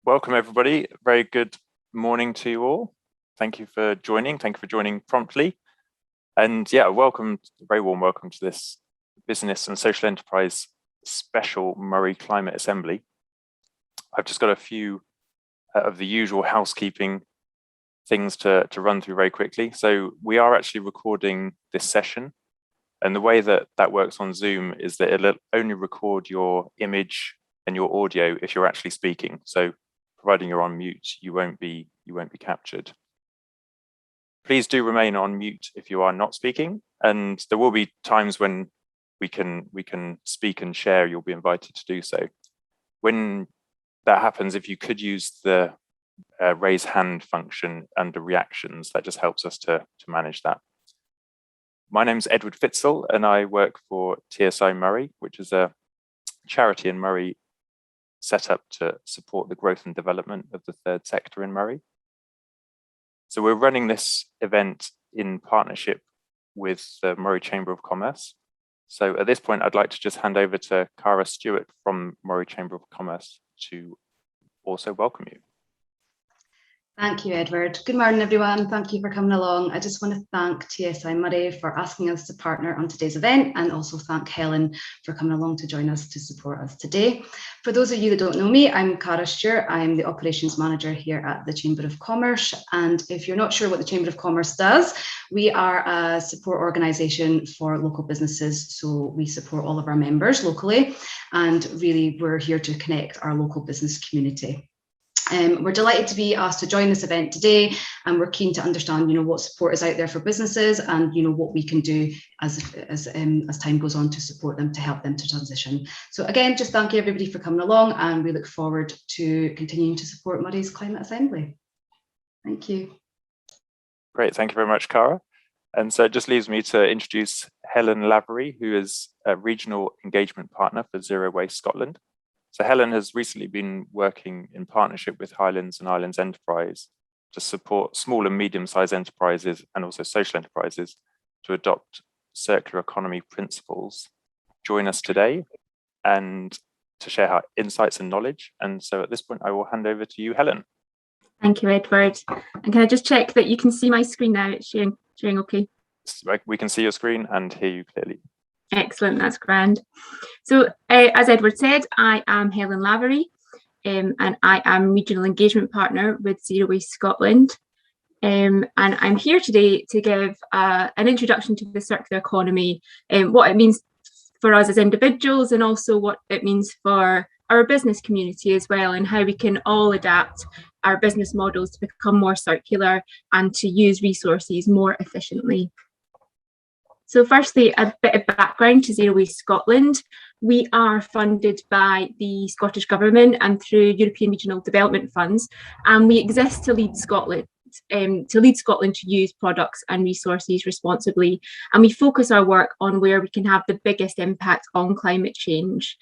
Welcome everybody. Very good morning to you all. Thank you for joining. Thank you for joining promptly. And yeah, very warm welcome to this Business and Social Enterprise special Moray Climate Assembly. I've just got a few of the usual housekeeping things to run through very quickly. So we are actually recording this session, and the way that works on Zoom is that it'll only record your image and your audio if you're actually speaking. So providing you're on mute, you won't be captured. Please do remain on mute if you are not speaking, and there will be times when we can speak and share. You'll be invited to do so. When that happens, if you could use the raise hand function under reactions, that just helps us to manage that. My name's Edward Fitzel, and I work for TSI Moray, which is a charity in Moray set up to support the growth and development of the third sector in Moray. So we're running this event in partnership with the Moray Chamber of Commerce. So at this point, I'd like to just hand over to Cara Stewart from Moray Chamber of Commerce to also welcome you. Thank you, Edward. Good morning, everyone. Thank you for coming along. I just want to thank TSI Moray for asking us to partner on today's event, and also thank Helen for coming along to join us to support us today. For those of you that don't know me, I'm Cara Stewart. I'm the Operations Manager here at the Chamber of Commerce. And if you're not sure what the Chamber of Commerce does, we are a support organisation for local businesses. So we support all of our members locally, and really we're here to connect our local business community. We're delighted to be asked to join this event today, and we're keen to understand, what support is out there for businesses, and what we can do as time goes on to support them, to help them to transition. So again, just thank you everybody for coming along, and we look forward to continuing to support Moray's Climate Assembly. Thank you. Great, thank you very much, Cara. And so it just leaves me to introduce Helen Lavery, who is a Regional Engagement Partner for Zero Waste Scotland. So Helen has recently been working in partnership with Highlands and Islands Enterprise to support small and medium-sized enterprises and also social enterprises to adopt circular economy principles. Join us today and to share her insights and knowledge. And so at this point, I will hand over to you, Helen. Thank you, Edward. And can I just check that you can see my screen now? It's sharing okay? We can see your screen and hear you clearly. Excellent, that's grand. So as Edward said, I am Helen Lavery, and I am Regional Engagement Partner with Zero Waste Scotland. And I'm here today to give an introduction to the circular economy, what it means for us as individuals, and also what it means for our business community as well, and how we can all adapt our business models to become more circular and to use resources more efficiently. So firstly, a bit of background to Zero Waste Scotland. We are funded by the Scottish Government and through European Regional Development Funds, and we exist to lead Scotland to use products and resources responsibly. And we focus our work on where we can have the biggest impact on climate change.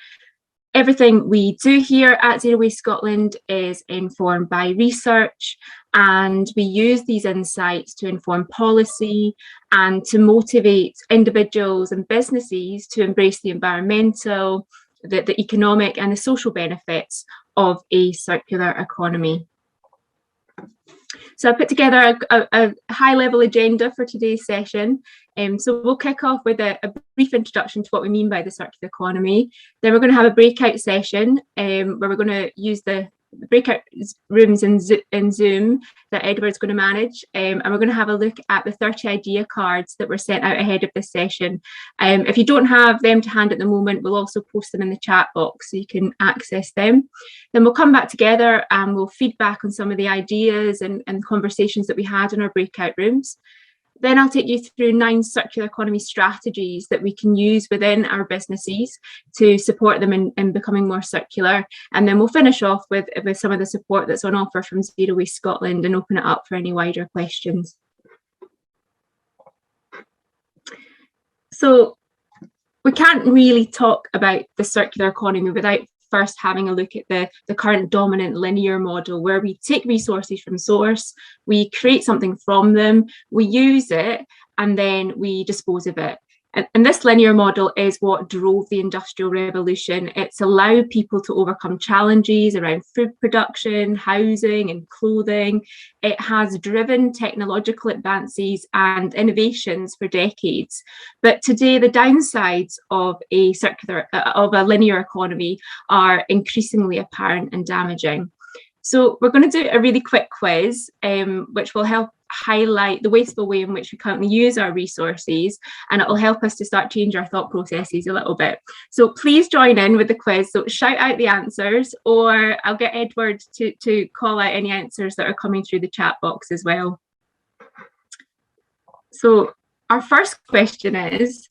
Everything we do here at Zero Waste Scotland is informed by research, and we use these insights to inform policy and to motivate individuals and businesses to embrace the environmental, the economic and the social benefits of a circular economy. So I put together a high-level agenda for today's session. So we'll kick off with a brief introduction to what we mean by the circular economy. Then we're going to have a breakout session where we're going to use the breakout rooms in Zoom that Edward's going to manage, and we're going to have a look at the 30 idea cards that were sent out ahead of this session. If you don't have them to hand at the moment, we'll also post them in the chat box so you can access them. Then we'll come back together and we'll feed back on some of the ideas and conversations that we had in our breakout rooms. Then I'll take you through 9 circular economy strategies that we can use within our businesses to support them in becoming more circular. And then we'll finish off with some of the support that's on offer from Zero Waste Scotland and open it up for any wider questions. So we can't really talk about the circular economy without first having a look at the current dominant linear model, where we take resources from source, we create something from them, we use it, and then we dispose of it. And this linear model is what drove the Industrial Revolution. It's allowed people to overcome challenges around food production, housing and clothing. It has driven technological advances and innovations for decades. But today, the downsides of a linear economy are increasingly apparent and damaging. So we're going to do a really quick quiz, which will help highlight the wasteful way in which we currently use our resources, and it will help us to start change our thought processes a little bit. So please join in with the quiz. So shout out the answers, or I'll get Edward to call out any answers that are coming through the chat box as well. So our first question is,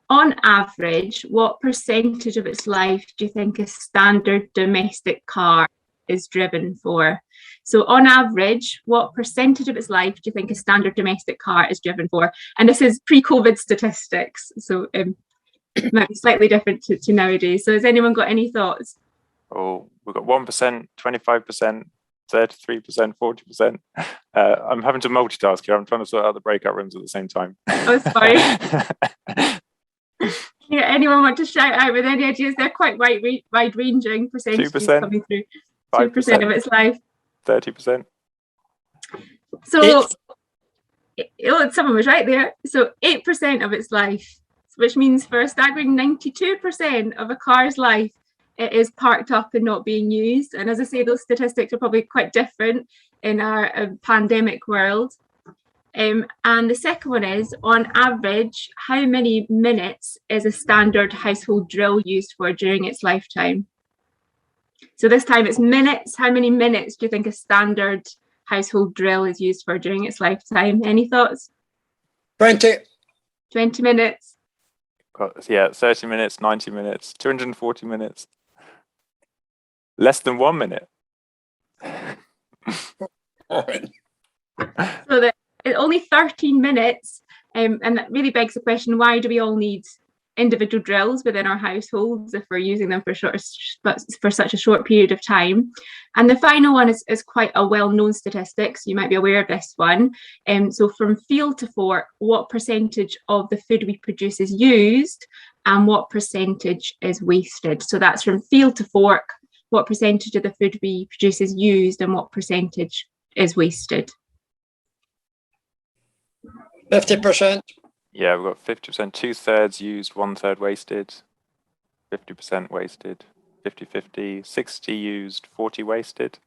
on average, what percentage of its life do you think a standard domestic car is driven for? So on average, what percentage of its life do you think a standard domestic car is driven for? And this is pre-COVID statistics, so it might be slightly different to nowadays. So has anyone got any thoughts? Oh, we've got 1%, 25%, 33%, 40%. I'm having to multitask here. I'm trying to sort out the breakout rooms at the same time. Oh, sorry. Yeah, anyone want to shout out with any ideas? They're quite wide-ranging percentages 2%, coming through. 5% of its life. 30%. So someone was right there. So 8% of its life, which means for a staggering 92% of a car's life, it is parked up and not being used. And as I say, those statistics are probably quite different in our pandemic world. And the second one is, on average, how many minutes is a standard household drill used for during its lifetime? So this time it's minutes. How many minutes do you think a standard household drill is used for during its lifetime? Any thoughts? 20. 20 minutes. Yeah, 30 minutes, 90 minutes, 240 minutes. Less than 1 minute. So that only 13 minutes. And that really begs the question, why do we all need individual drills within our households if we're using them for such a short period of time? And the final one is quite a well-known statistic, so you might be aware of this one. So from field to fork, what percentage of the food we produce is used and what percentage is wasted? So that's from field to fork, what percentage of the food we produce is used and what percentage is wasted? 50%. Yeah, we've got 50%, 2/3 used, 1/3 wasted, 50% wasted, 50-50, 60 used, 40 wasted.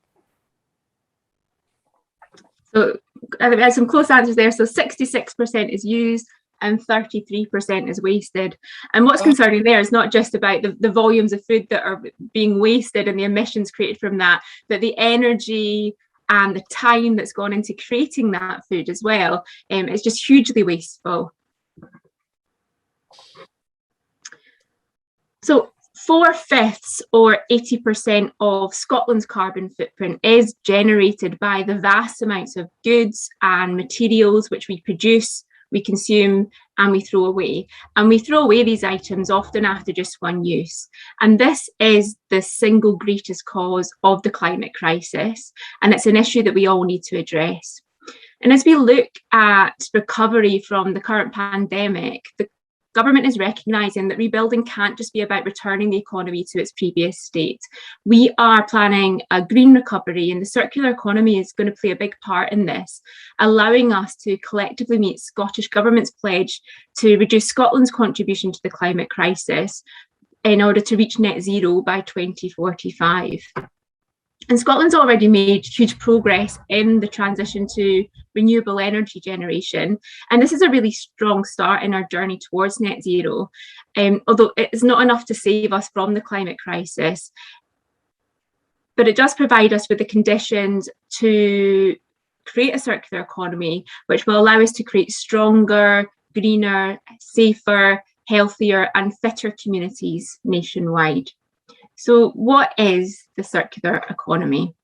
So I think there's some close answers there. So 66% is used and 33% is wasted. And what's concerning there is not just about the volumes of food that are being wasted and the emissions created from that, but the energy and the time that's gone into creating that food as well. It's just hugely wasteful. So 4/5 or 80% of Scotland's carbon footprint is generated by the vast amounts of goods and materials which we produce, we consume, and we throw away. And we throw away these items often after just one use. And this is the single greatest cause of the climate crisis. And it's an issue that we all need to address. And as we look at recovery from the current pandemic, the government is recognising that rebuilding can't just be about returning the economy to its previous state. We are planning a green recovery, and the circular economy is going to play a big part in this, allowing us to collectively meet Scottish Government's pledge to reduce Scotland's contribution to the climate crisis in order to reach net zero by 2045. And Scotland's already made huge progress in the transition to renewable energy generation. And this is a really strong start in our journey towards net zero. Although it's not enough to save us from the climate crisis, but it does provide us with the conditions to create a circular economy, which will allow us to create stronger, greener, safer, healthier and fitter communities nationwide. So what is the circular economy?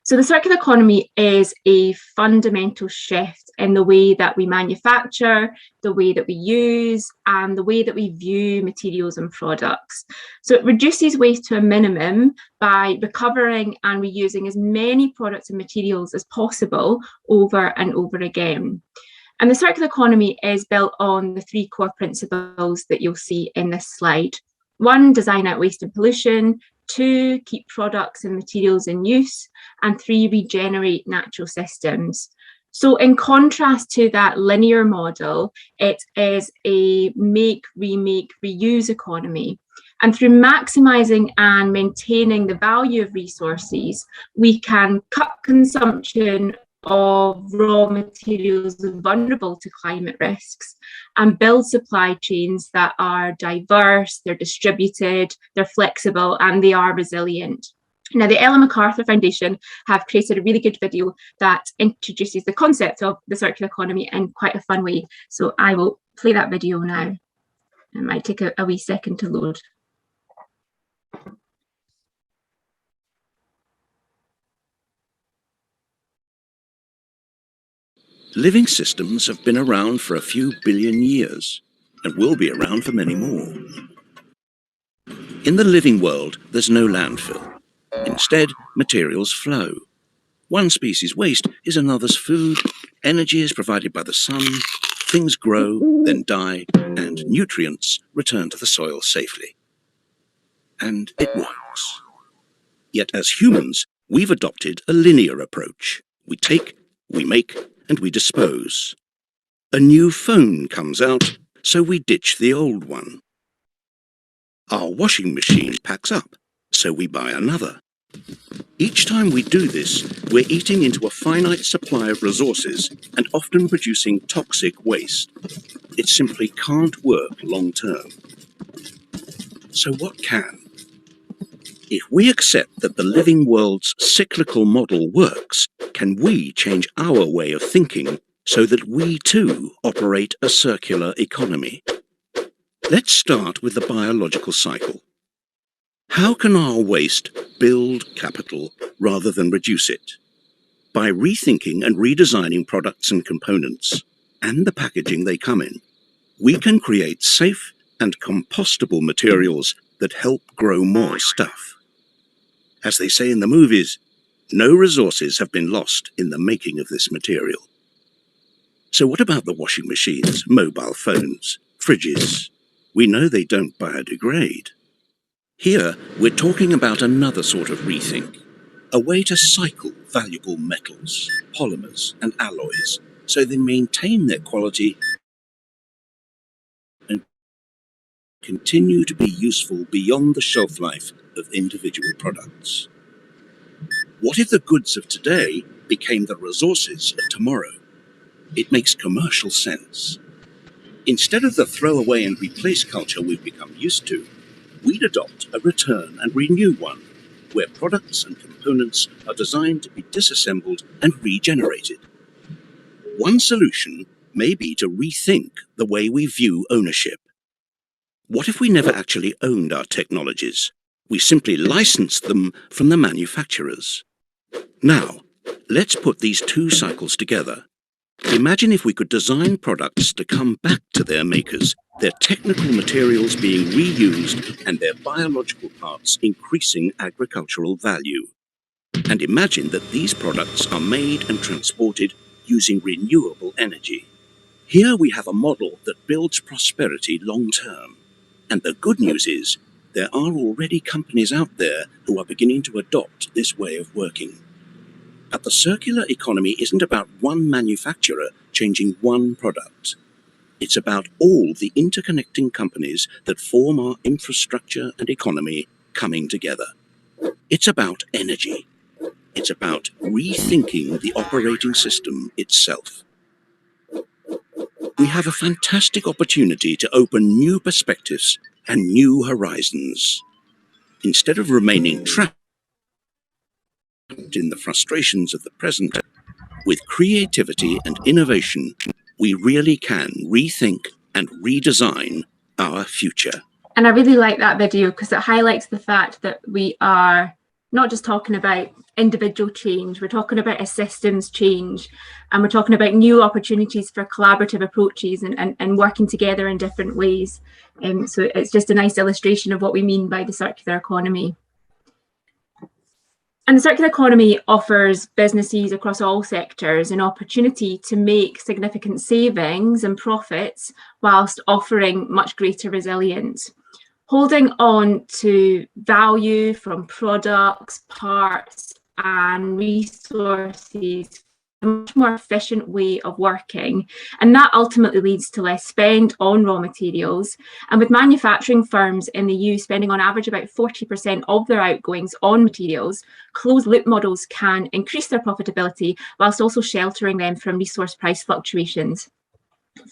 So the circular economy is a fundamental shift in the way that we manufacture, the way that we use, and the way that we view materials and products. So it reduces waste to a minimum by recovering and reusing as many products and materials as possible over and over again. And the circular economy is built on the 3 core principles that you'll see in this slide. 1, design out waste and pollution. 2, keep products and materials in use. And 3, regenerate natural systems. So in contrast to that linear model, it is a make, remake, reuse economy. And through maximising and maintaining the value of resources, we can cut consumption of raw materials vulnerable to climate risks and build supply chains that are diverse, they're distributed, they're flexible, and they are resilient. Now, the Ellen MacArthur Foundation have created a really good video that introduces the concept of the circular economy in quite a fun way. So I will play that video now. It might take a wee second to load. Living systems have been around for a few billion years and will be around for many more. In the living world, there's no landfill. Instead, materials flow. One species' waste is another's food, energy is provided by the sun, things grow, then die, and nutrients return to the soil safely. And it works. Yet as humans, we've adopted a linear approach. We take, we make, and we dispose. A new phone comes out, so we ditch the old one. Our washing machine packs up, so we buy another. Each time we do this, we're eating into a finite supply of resources and often producing toxic waste. It simply can't work long term. So what can? If we accept that the living world's cyclical model works, can we change our way of thinking so that we too operate a circular economy? Let's start with the biological cycle. How can our waste build capital rather than reduce it? By rethinking and redesigning products and components, and the packaging they come in, we can create safe and compostable materials that help grow more stuff. As they say in the movies, no resources have been lost in the making of this material. So what about the washing machines, mobile phones, fridges? We know they don't biodegrade. Here, we're talking about another sort of rethink, a way to cycle valuable metals, polymers, and alloys so they maintain their quality and continue to be useful beyond the shelf life of individual products. What if the goods of today became the resources of tomorrow? It makes commercial sense. Instead of the throw away and replace culture we've become used to, we'd adopt a return and renew one, where products and components are designed to be disassembled and regenerated. One solution may be to rethink the way we view ownership. What if we never actually owned our technologies? We simply licensed them from the manufacturers. Now, let's put these two cycles together. Imagine if we could design products to come back to their makers, their technical materials being reused and their biological parts increasing agricultural value. And imagine that these products are made and transported using renewable energy. Here we have a model that builds prosperity long term. And the good news is, there are already companies out there who are beginning to adopt this way of working. But the circular economy isn't about one manufacturer changing one product. It's about all the interconnecting companies that form our infrastructure and economy coming together. It's about energy. It's about rethinking the operating system itself. We have a fantastic opportunity to open new perspectives and new horizons. Instead of remaining trapped in the frustrations of the present, with creativity and innovation, we really can rethink and redesign our future. And I really like that video because it highlights the fact that we are not just talking about individual change, we're talking about a systems change, and we're talking about new opportunities for collaborative approaches and working together in different ways. So it's just a nice illustration of what we mean by the circular economy. And the circular economy offers businesses across all sectors an opportunity to make significant savings and profits whilst offering much greater resilience. Holding on to value from products, parts, and resources, a much more efficient way of working, and that ultimately leads to less spend on raw materials. And with manufacturing firms in the EU spending on average about 40% of their outgoings on materials, closed loop models can increase their profitability whilst also sheltering them from resource price fluctuations.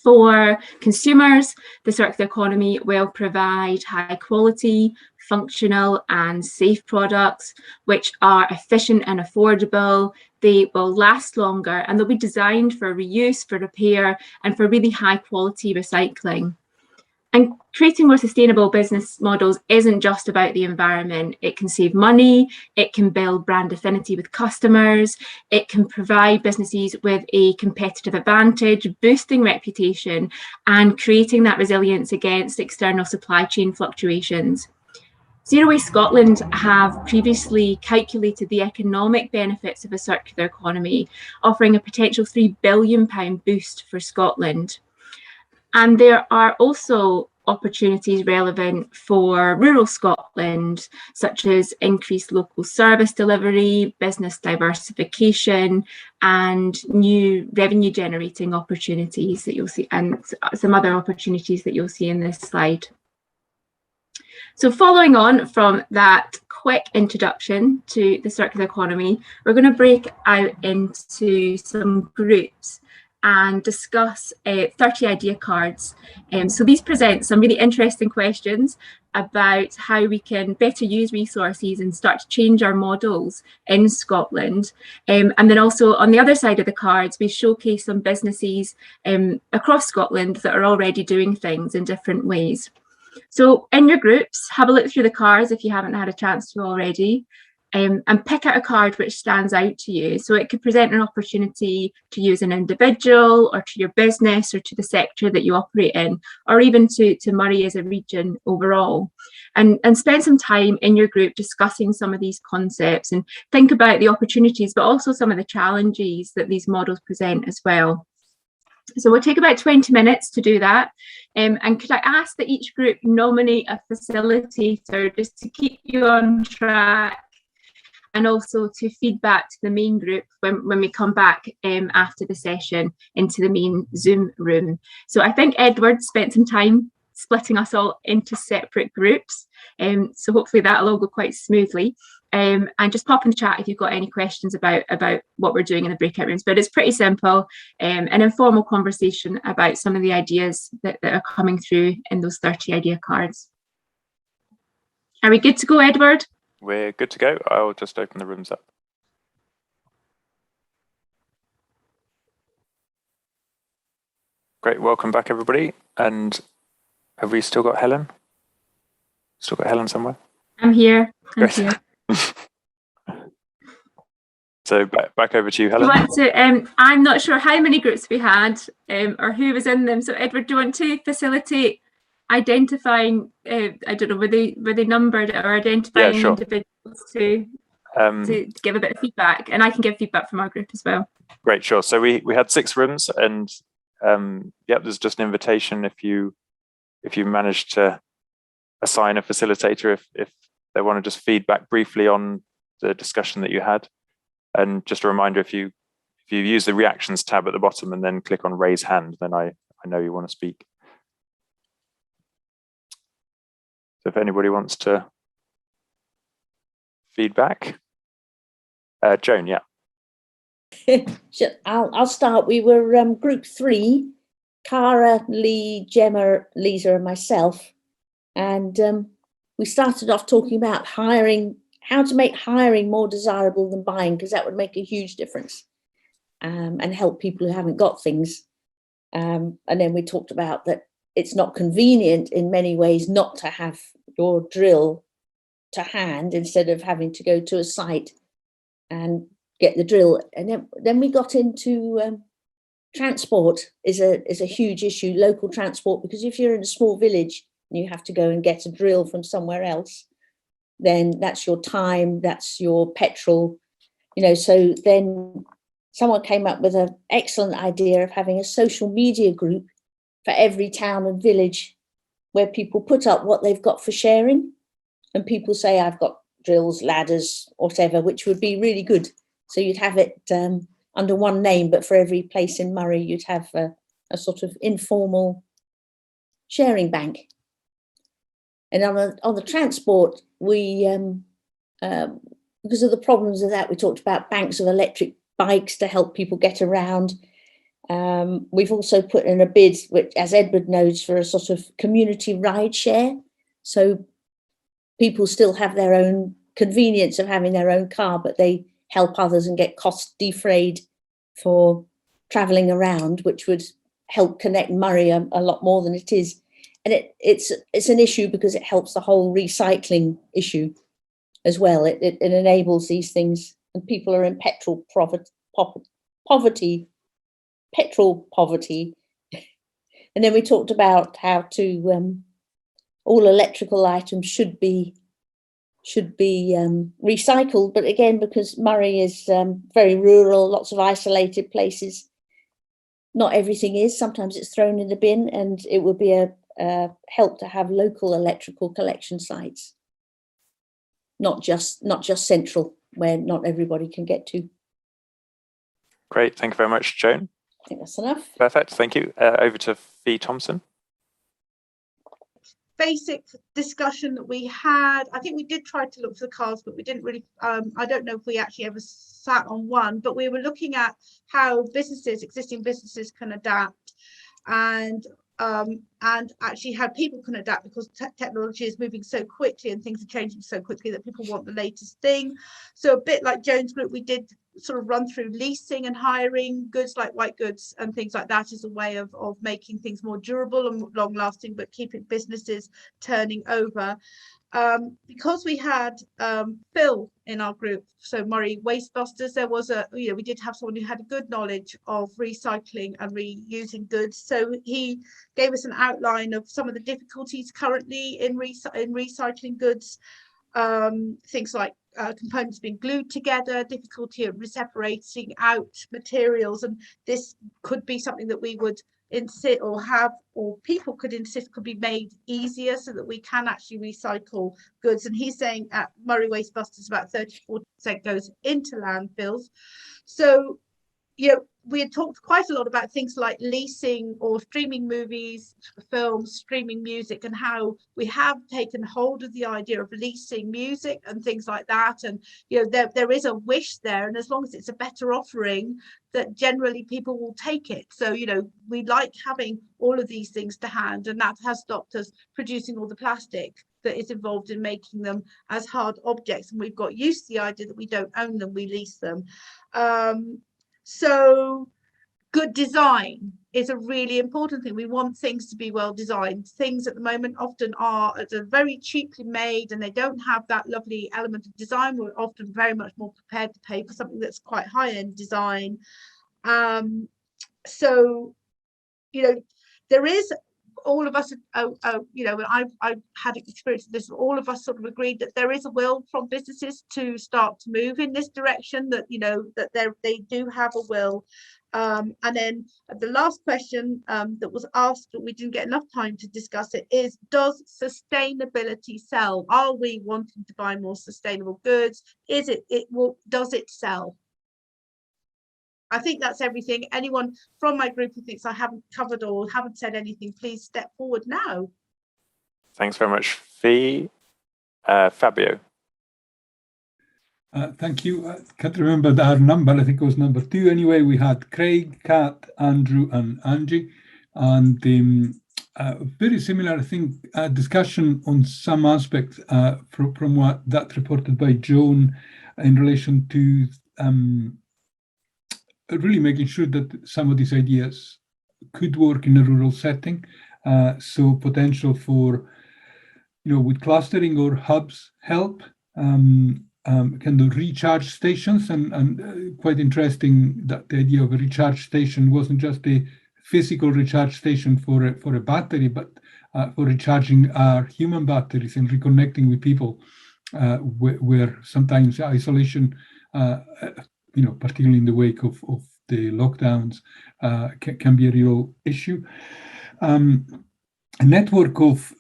For consumers, the circular economy will provide high quality, functional and safe products which are efficient and affordable. They will last longer and they'll be designed for reuse, for repair, and for really high quality recycling. And creating more sustainable business models isn't just about the environment. It can save money, it can build brand affinity with customers, it can provide businesses with a competitive advantage, boosting reputation and creating that resilience against external supply chain fluctuations. Zero Waste Scotland have previously calculated the economic benefits of a circular economy, offering a potential £3 billion boost for Scotland. And there are also opportunities relevant for rural Scotland, such as increased local service delivery, business diversification, and new revenue generating opportunities that you'll see, and some other opportunities that you'll see in this slide. So following on from that quick introduction to the circular economy, we're going to break out into some groups and discuss 30 idea cards. So these present some really interesting questions about how we can better use resources and start to change our models in Scotland. And then also on the other side of the cards, we showcase some businesses across Scotland that are already doing things in different ways. So in your groups, have a look through the cards if you haven't had a chance to already. And pick out a card which stands out to you. So it could present an opportunity to you as an individual or to your business or to the sector that you operate in, or even to Moray as a region overall. And spend some time in your group discussing some of these concepts and think about the opportunities, but also some of the challenges that these models present as well. So we'll take about 20 minutes to do that. And could I ask that each group nominate a facilitator just to keep you on track, and also to feedback to the main group when we come back after the session into the main Zoom room. So I think Edward spent some time splitting us all into separate groups. So hopefully that'll all go quite smoothly. And just pop in the chat if you've got any questions about what we're doing in the breakout rooms. But it's pretty simple, an informal conversation about some of the ideas that are coming through in those 30 idea cards. Are we good to go, Edward? We're good to go. I'll just open the rooms up. Great, welcome back everybody. And have we still got Helen? Still got Helen somewhere? I'm here. So back over to you, Helen. You want to, I'm not sure how many groups we had or who was in them. So Edward, do you want to facilitate identifying, I don't know, were they numbered or identifying individuals to give a bit of feedback, and I can give feedback from our group as well. Great, sure. So we had 6 rooms, and there's just an invitation if you manage to assign a facilitator if they want to just feedback briefly on the discussion that you had. And just a reminder, if you use the reactions tab at the bottom and then click on raise hand, then I know you want to speak. So if anybody wants to feedback, Joan, yeah. I'll start. We were group 3, Cara, Lee, Gemma, Lisa, and myself, and we started off talking about hiring, how to make hiring more desirable than buying, because that would make a huge difference and help people who haven't got things. And then we talked about that it's not convenient in many ways not to have your drill to hand instead of having to go to a site and get the drill. And then we got into transport is a huge issue, local transport, because if you're in a small village and you have to go and get a drill from somewhere else, then that's your time, that's your petrol, so then someone came up with an excellent idea of having a social media group for every town and village where people put up what they've got for sharing, and people say, I've got drills, ladders, whatever, which would be really good. So you'd have it under one name, but for every place in Moray, you'd have a sort of informal sharing bank. And on the transport, we, because of the problems of that, we talked about banks of electric bikes to help people get around. We've also put in a bid, which, as Edward knows, for a sort of community ride share. So people still have their own convenience of having their own car, but they help others and get cost defrayed for travelling around, which would help connect Moray a lot more than it is. And it's an issue because it helps the whole recycling issue as well. It enables these things, and people are in petrol poverty. And then we talked about how to all electrical items should be recycled, but again, because Moray is very rural, lots of isolated places, not everything is. Sometimes it's thrown in the bin, and it would be a help to have local electrical collection sites, not just central, where not everybody can get to. Great, thank you very much, Joan. I think that's enough. Perfect, thank you. Over to Fee Thompson. Basic discussion that we had, I think we did try to look for the cars, but we didn't really, I don't know if we actually ever sat on one, but we were looking at how existing businesses can adapt, and actually how people can adapt, because technology is moving so quickly and things are changing so quickly that people want the latest thing. So a bit like Joan's group, we did sort of run through leasing and hiring goods like white goods and things like that as a way of making things more durable and long lasting, but keeping businesses turning over. Because we had Phil in our group, so Moray Wastebusters, there was we did have someone who had a good knowledge of recycling and reusing goods. So he gave us an outline of some of the difficulties currently in recycling goods, things like components being glued together, difficulty of separating out materials, and this could be something that we would insist or people could insist could be made easier so that we can actually recycle goods. And he's saying at Moray Wastebusters about 34% goes into landfills. So we had talked quite a lot about things like leasing or streaming movies, films, streaming music, and how we have taken hold of the idea of leasing music and things like that. And there is a wish there, and as long as it's a better offering, that generally people will take it. So we like having all of these things to hand, and that has stopped us producing all the plastic that is involved in making them as hard objects. And we've got used to the idea that we don't own them, we lease them. So good design is a really important thing. We want things to be well designed. Things at the moment often are very cheaply made, and they don't have that lovely element of design. We're often very much more prepared to pay for something that's quite high-end design. So there is, all of us, and I've had experience of this, all of us sort of agreed that there is a will from businesses to start to move in this direction, that that they do have a will. And then the last question that was asked, but we didn't get enough time to discuss it, is, does sustainability sell? Are we wanting to buy more sustainable goods? Does it sell? I think that's everything. Anyone from my group who thinks I haven't covered or haven't said anything, please step forward now. Thanks very much, Fee. Fabio. Thank you. I can't remember our number. I think it was number 2. Anyway, we had Craig, Kat, Andrew, and Angie, and very similar, I think, discussion on some aspects from what that reported by Joan in relation to really making sure that some of these ideas could work in a rural setting. So potential for, with clustering or hubs help. Can do recharge stations, and quite interesting that the idea of a recharge station wasn't just a physical recharge station for a battery, but for recharging our human batteries and reconnecting with people where sometimes isolation, particularly in the wake of the lockdowns, can be a real issue. A network of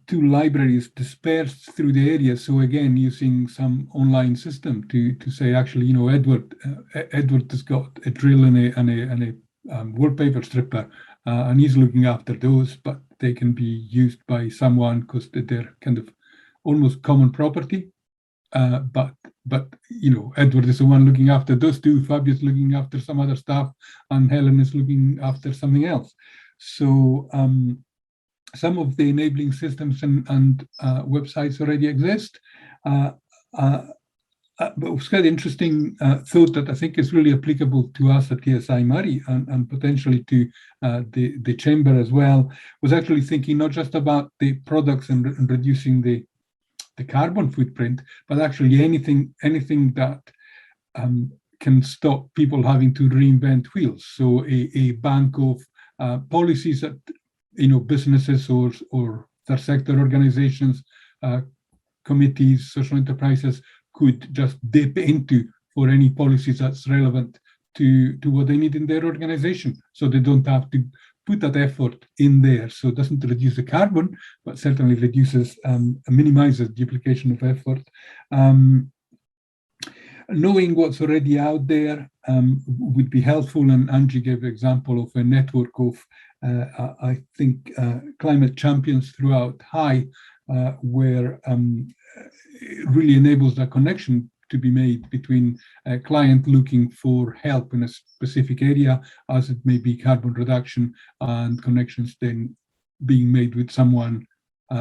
2 libraries dispersed through the area. So again, using some online system to say, actually, Edward has got a drill and a wallpaper stripper, and he's looking after those, but they can be used by someone because they're kind of almost common property. But Edward is the one looking after those 2, Fabius looking after some other stuff, and Helen is looking after something else. So some of the enabling systems and websites already exist. But it was quite interesting thought that I think is really applicable to us at TSI Moray and potentially to the chamber as well, was actually thinking not just about the products and reducing the carbon footprint, but actually anything that can stop people having to reinvent wheels. So a bank of policies that businesses or third sector organizations, committees, social enterprises could just dip into for any policies that's relevant to what they need in their organization. So they don't have to put that effort in there. So it doesn't reduce the carbon, but certainly reduces and minimizes duplication of effort. Knowing what's already out there would be helpful, and Angie gave an example of a network of, I think, climate champions throughout High, where it really enables that connection to be made between a client looking for help in a specific area, as it may be carbon reduction, and connections then being made with someone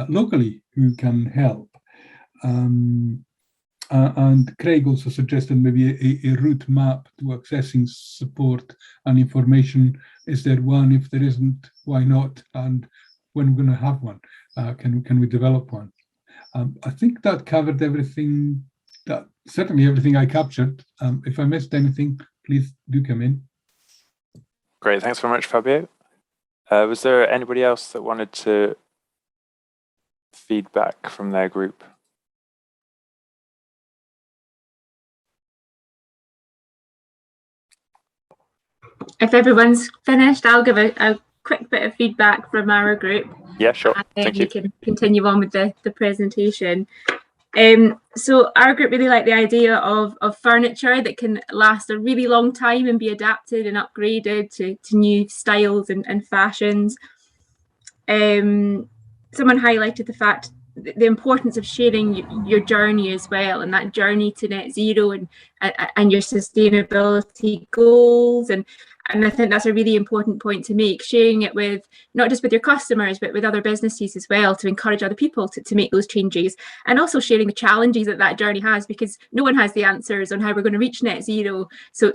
locally who can help. And Craig also suggested maybe a route map to accessing support and information. Is there one? If there isn't, why not? And when we're going to have one, can we develop one? I think that covered everything. Certainly everything I captured. If I missed anything, please do come in. Great, thanks very much, Fabio. Was there anybody else that wanted to feedback from their group? If everyone's finished, I'll give a quick bit of feedback from our group. Yeah, sure. And then Thank we you. can continue on with the presentation. So our group really like the idea of furniture that can last a really long time and be adapted and upgraded to new styles and fashions. Someone highlighted the fact the importance of sharing your journey as well, and that journey to net zero and your sustainability goals. And I think that's a really important point to make, sharing it with not just with your customers, but with other businesses as well, to encourage other people to make those changes, and also sharing the challenges that journey has, because no one has the answers on how we're going to reach net zero. So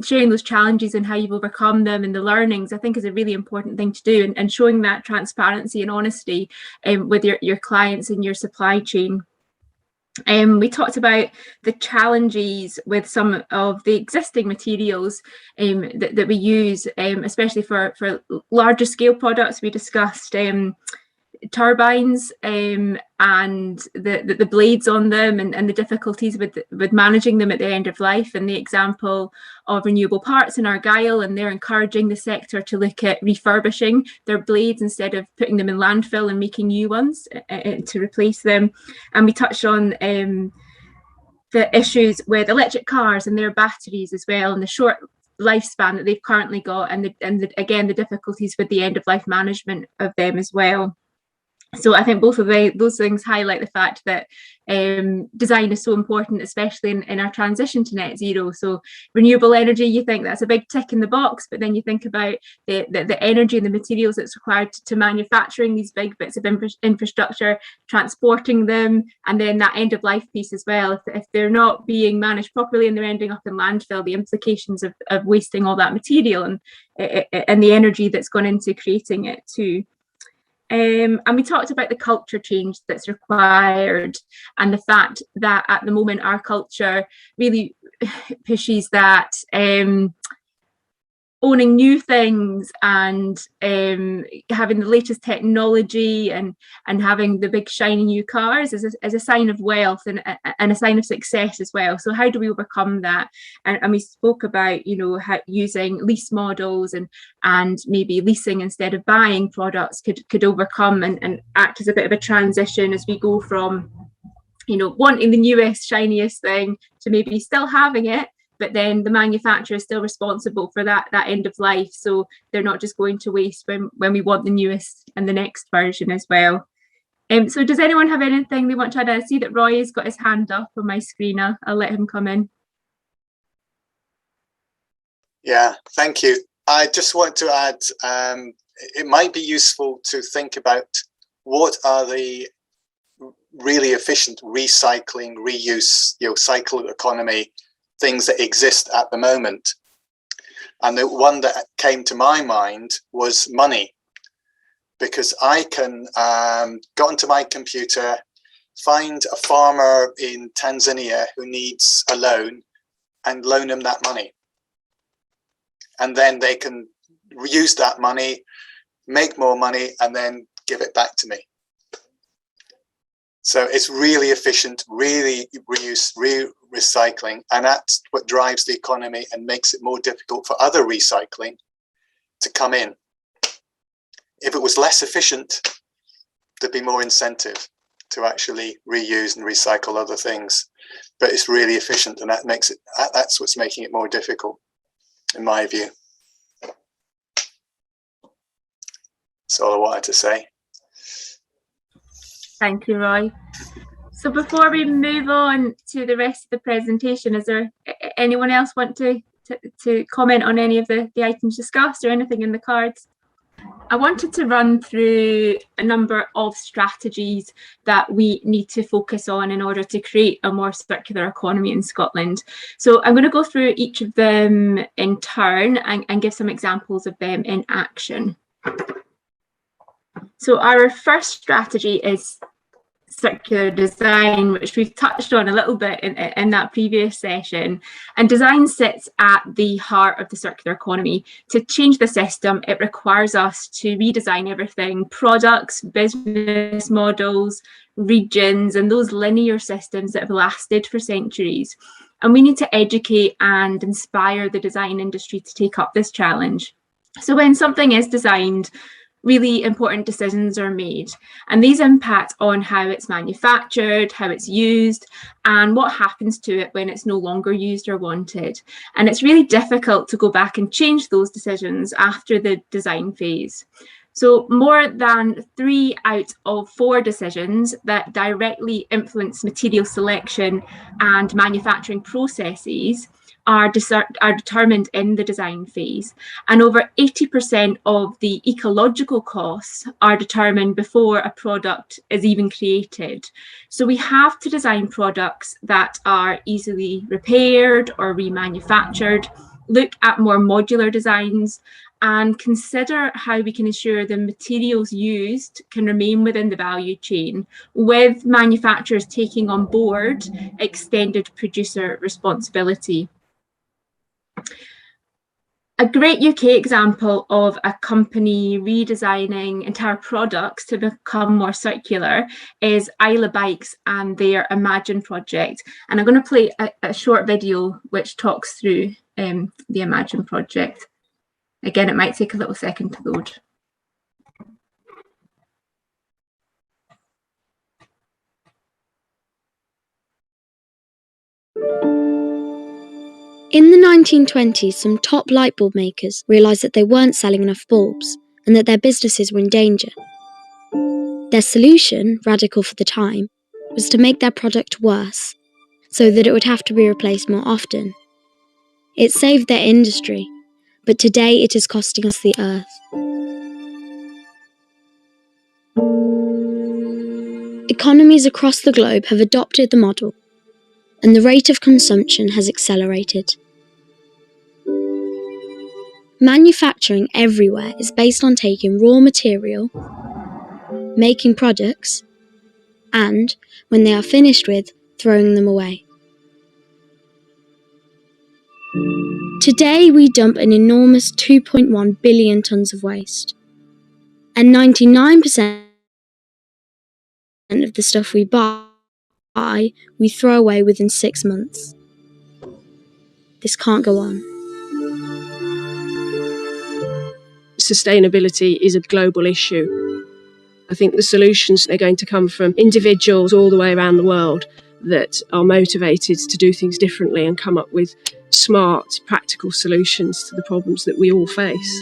sharing those challenges and how you've overcome them and the learnings, I think, is a really important thing to do, and showing that transparency and honesty with your clients and your supply chain. We talked about the challenges with some of the existing materials that we use, especially for larger scale products. We discussed turbines and the blades on them and the difficulties with managing them at the end of life, and the example of renewable parts in Argyll, and they're encouraging the sector to look at refurbishing their blades instead of putting them in landfill and making new ones to replace them. And we touched on the issues with electric cars and their batteries as well, and the short lifespan that they've currently got, and again the difficulties with the end of life management of them as well. So I think both of those things highlight the fact that design is so important, especially in our transition to net zero. So renewable energy, you think that's a big tick in the box, but then you think about the energy and the materials that's required to manufacturing these big bits of infrastructure, transporting them, and then that end of life piece as well. If they're not being managed properly and they're ending up in landfill, the implications of wasting all that material and the energy that's gone into creating it too. And we talked about the culture change that's required, and the fact that at the moment our culture really pushes that owning new things and having the latest technology and having the big shiny new cars is a sign of wealth and a sign of success as well. So how do we overcome that? And we spoke about, you know, how using lease models and maybe leasing instead of buying products could overcome and act as a bit of a transition as we go from, you know, wanting the newest, shiniest thing to maybe still having it, but then the manufacturer is still responsible for that end of life. So they're not just going to waste when we want the newest and the next version as well. So does anyone have anything they want to add? I see that Roy has got his hand up on my screen. I'll let him come in. Yeah, thank you. I just want to add, it might be useful to think about what are the really efficient recycling, reuse, you know, cycle economy things that exist at the moment. And the one that came to my mind was money, because I can go onto my computer, find a farmer in Tanzania who needs a loan and loan them that money. And then they can use that money, make more money, and then give it back to me. So it's really efficient, really reuse, recycling, and that's what drives the economy and makes it more difficult for other recycling to come in. If it was less efficient, there'd be more incentive to actually reuse and recycle other things. But it's really efficient, and that makes it, that's what's making it more difficult, in my view. That's all I wanted to say. Thank you, Roy. So before we move on to the rest of the presentation, is there anyone else want to comment on any of the items discussed or anything in the cards? I wanted to run through a number of strategies that we need to focus on in order to create a more circular economy in Scotland. So I'm going to go through each of them in turn and give some examples of them in action. So our first strategy is circular design, which we've touched on a little bit in that previous session. And design sits at the heart of the circular economy. To change the system, it requires us to redesign everything: products, business models, regions, and those linear systems that have lasted for centuries. And we need to educate and inspire the design industry to take up this challenge. So when something is designed, really important decisions are made, and these impact on how it's manufactured, how it's used, and what happens to it when it's no longer used or wanted. And it's really difficult to go back and change those decisions after the design phase. So more than 3 out of 4 decisions that directly influence material selection and manufacturing processes are determined in the design phase, and over 80% of the ecological costs are determined before a product is even created. So we have to design products that are easily repaired or remanufactured, look at more modular designs, and consider how we can ensure the materials used can remain within the value chain, with manufacturers taking on board extended producer responsibility. A great UK example of a company redesigning entire products to become more circular is Isla Bikes and their Imagine project. And I'm going to play a short video which talks through the Imagine project. Again, it might take a little second to load. In the 1920s, some top light bulb makers realised that they weren't selling enough bulbs and that their businesses were in danger. Their solution, radical for the time, was to make their product worse, so that it would have to be replaced more often. It saved their industry, but today it is costing us the earth. Economies across the globe have adopted the model, and the rate of consumption has accelerated. Manufacturing everywhere is based on taking raw material, making products, and, when they are finished with, throwing them away. Today we dump an enormous 2.1 billion tonnes of waste. And 99% of the stuff we buy, we throw away within 6 months. This can't go on. Sustainability is a global issue. I think the solutions are going to come from individuals all the way around the world that are motivated to do things differently and come up with smart, practical solutions to the problems that we all face.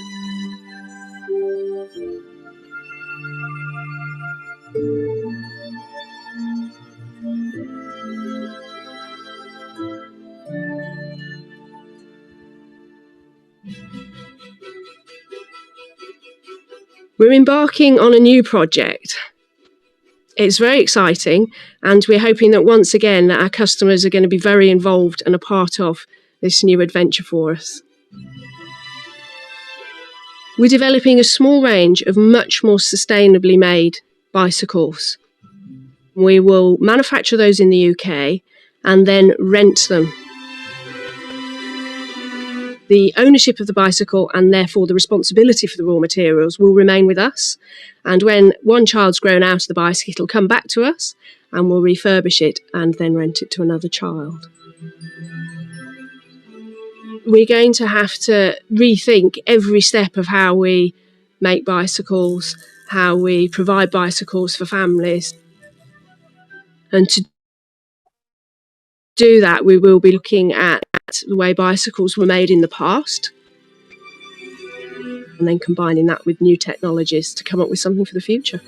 We're embarking on a new project. It's very exciting, and we're hoping that once again that our customers are going to be very involved and a part of this new adventure for us. We're developing a small range of much more sustainably made bicycles. We will manufacture those in the UK and then rent them. The ownership of the bicycle and therefore the responsibility for the raw materials will remain with us. And when one child's grown out of the bicycle, it'll come back to us and we'll refurbish it and then rent it to another child. We're going to have to rethink every step of how we make bicycles, how we provide bicycles for families. And to do that, we will be looking at the way bicycles were made in the past and then combining that with new technologies to come up with something for the future.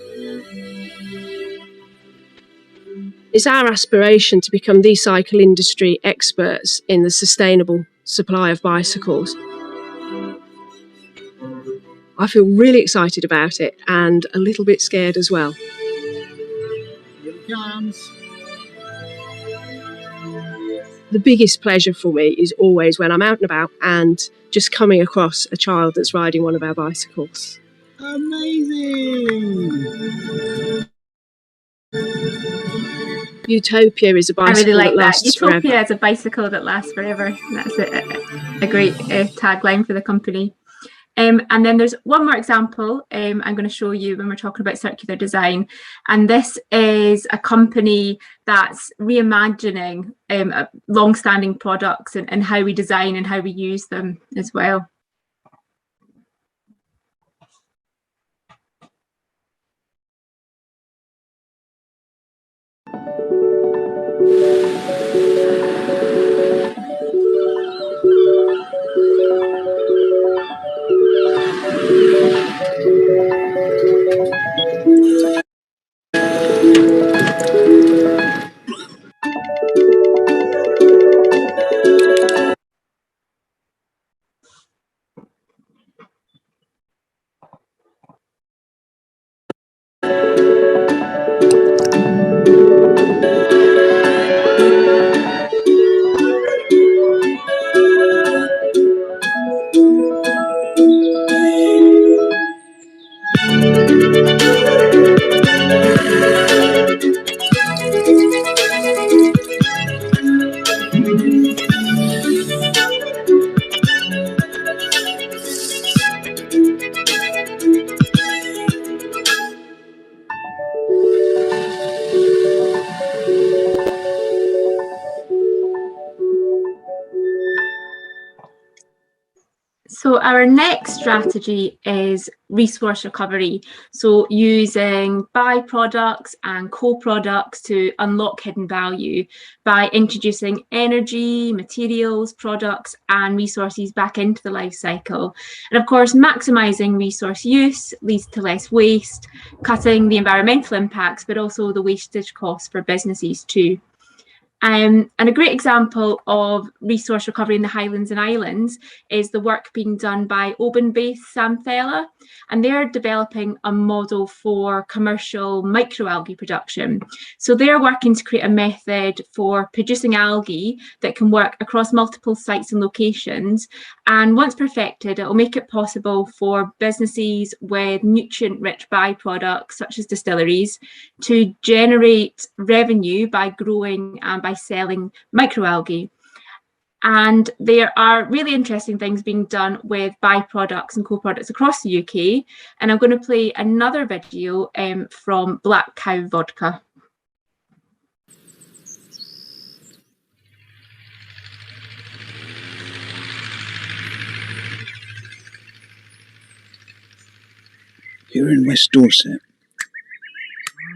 It's our aspiration to become the cycle industry experts in the sustainable supply of bicycles. I feel really excited about it and a little bit scared as well. Here it comes. The biggest pleasure for me is always when I'm out and about and just coming across a child that's riding one of our bicycles. Amazing! Utopia is a bicycle I really like that that. lasts Utopia forever. is a bicycle that lasts forever. That's a great tagline for the company. And then there's one more example I'm going to show you when we're talking about circular design. And this is a company that's reimagining long-standing products and how we design and how we use them as well. So our next strategy is resource recovery. So using byproducts and co-products to unlock hidden value by introducing energy, materials, products and resources back into the life cycle. And of course, maximising resource use leads to less waste, cutting the environmental impacts, but also the wastage costs for businesses too. And a great example of resource recovery in the Highlands and Islands is the work being done by Oban-based Samthella, and they're developing a model for commercial microalgae production. So they're working to create a method for producing algae that can work across multiple sites and locations. And once perfected, it will make it possible for businesses with nutrient-rich byproducts, such as distilleries, to generate revenue by growing and by selling microalgae. And there are really interesting things being done with byproducts and co-products across the UK. And I'm going to play another video from Black Cow Vodka. Here in West Dorset,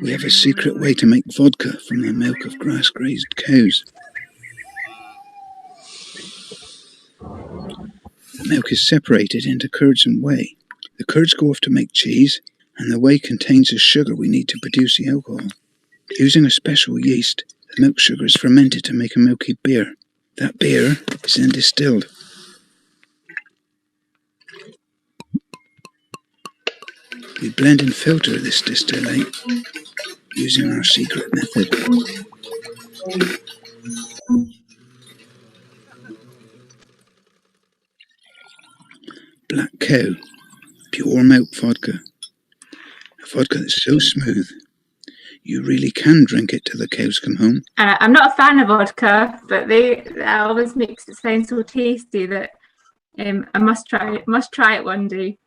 we have a secret way to make vodka from the milk of grass-grazed cows. The milk is separated into curds and whey. The curds go off to make cheese, and the whey contains the sugar we need to produce the alcohol. Using a special yeast, the milk sugar is fermented to make a milky beer. That beer is then distilled. We blend and filter this distillate using our secret method. Black Cow, pure milk vodka. A vodka that's so smooth, you really can drink it till the cows come home. I'm not a fan of vodka, but that always makes it sound so tasty that I must try it one day.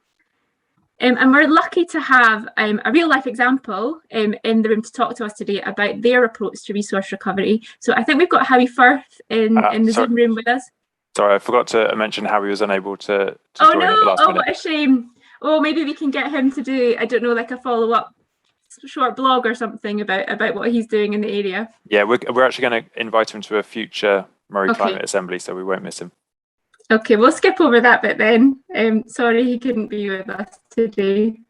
And we're lucky to have a real life example in the room to talk to us today about their approach to resource recovery. So I think we've got Howie Firth in the Zoom room with us. Sorry, I forgot to mention Howie was unable to join at the last minute. What a shame. Oh, maybe we can get him to do, I don't know, like a follow-up short blog or something about what he's doing in the area. Yeah, we're actually going to invite him to a future Moray Climate Assembly, so we won't miss him. Okay, we'll skip over that bit then. Sorry he couldn't be with us today.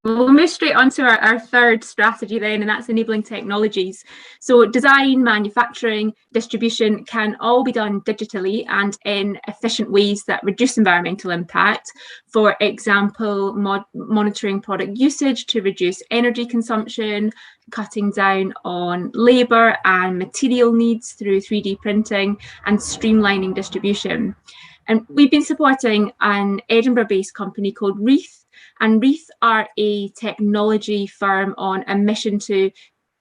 We'll move straight on to our third strategy then, and that's enabling technologies. So design, manufacturing, distribution can all be done digitally and in efficient ways that reduce environmental impact. For example, monitoring product usage to reduce energy consumption, cutting down on labour and material needs through 3D printing, and streamlining distribution. And we've been supporting an Edinburgh-based company called Wreath. And Wreath are a technology firm on a mission to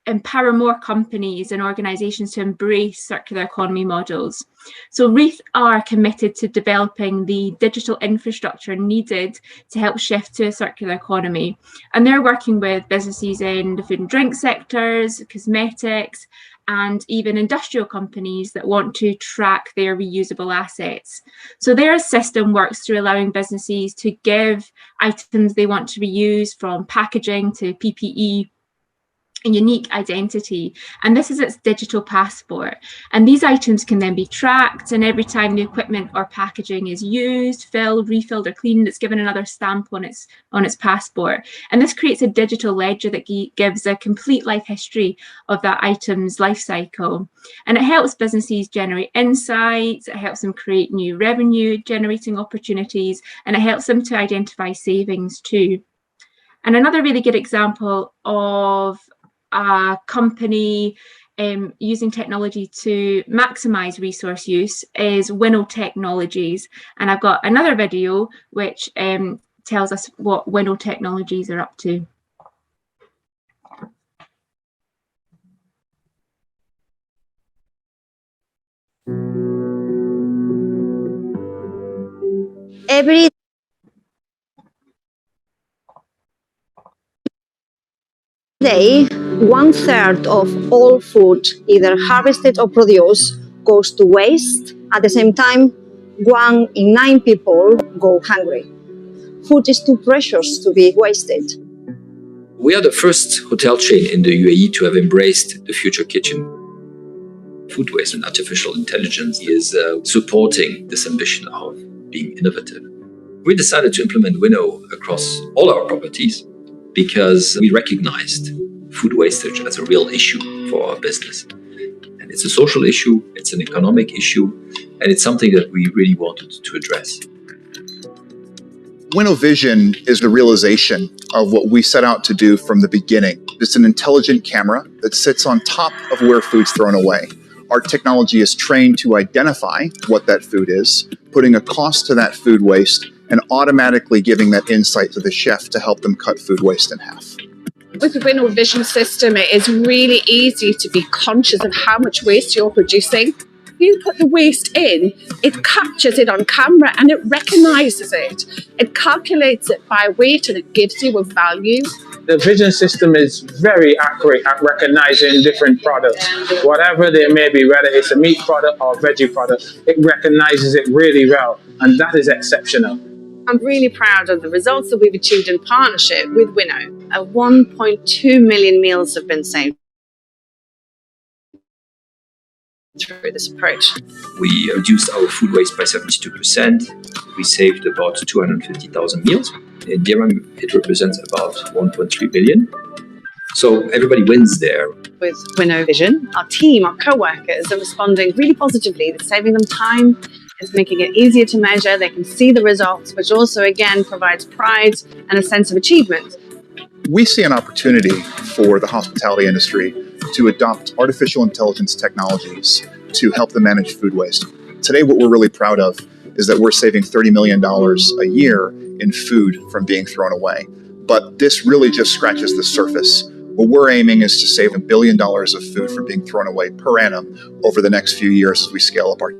empower more companies and organisations to embrace circular economy models. So Wreath are committed to developing the digital infrastructure needed to help shift to a circular economy. And they're working with businesses in the food and drink sectors, cosmetics, and even industrial companies that want to track their reusable assets. So their system works through allowing businesses to give items they want to reuse, from packaging to PPE, a unique identity, and this is its digital passport. And these items can then be tracked, and every time the equipment or packaging is used, filled, refilled, or cleaned, it's given another stamp on its passport. And this creates a digital ledger that gives a complete life history of that item's life cycle. And it helps businesses generate insights, it helps them create new revenue generating opportunities, and it helps them to identify savings too. And another really good example of a company using technology to maximize resource use is Bueno Technologies. And I've got another video which tells us what Bueno Technologies are up to. Every day, 1/3 of all food, either harvested or produced, goes to waste. At the same time, 1 in 9 people go hungry. Food is too precious to be wasted. We are the first hotel chain in the UAE to have embraced the future kitchen. Food waste and artificial intelligence is supporting this ambition of being innovative. We decided to implement Bueno across all our properties because we recognized food wastage as a real issue for our business. And it's a social issue, it's an economic issue, and it's something that we really wanted to address. Bueno Vision is the realization of what we set out to do from the beginning. It's an intelligent camera that sits on top of where food's thrown away. Our technology is trained to identify what that food is, putting a cost to that food waste, and automatically giving that insight to the chef to help them cut food waste in half. With the Bueno Vision system, it is really easy to be conscious of how much waste you're producing. If you put the waste in, it captures it on camera and it recognises it. It calculates it by weight and it gives you a value. The vision system is very accurate at recognizing different products. Whatever they may be, whether it's a meat product or veggie product, it recognizes it really well, and that is exceptional. I'm really proud of the results that we've achieved in partnership with Bueno. 1.2 million meals have been saved through this approach. We reduced our food waste by 72%. We saved about 250,000 meals. In dirham, it represents about 1.3 billion. So everybody wins there. With Bueno Vision, our team, our co-workers are responding really positively. It's saving them time, it's making it easier to measure, they can see the results, which also, again, provides pride and a sense of achievement. We see an opportunity for the hospitality industry to adopt artificial intelligence technologies to help them manage food waste. Today, what we're really proud of is that we're saving $30 million a year in food from being thrown away. But this really just scratches the surface. What we're aiming is to save $1 billion of food from being thrown away per annum over the next few years as we scale up our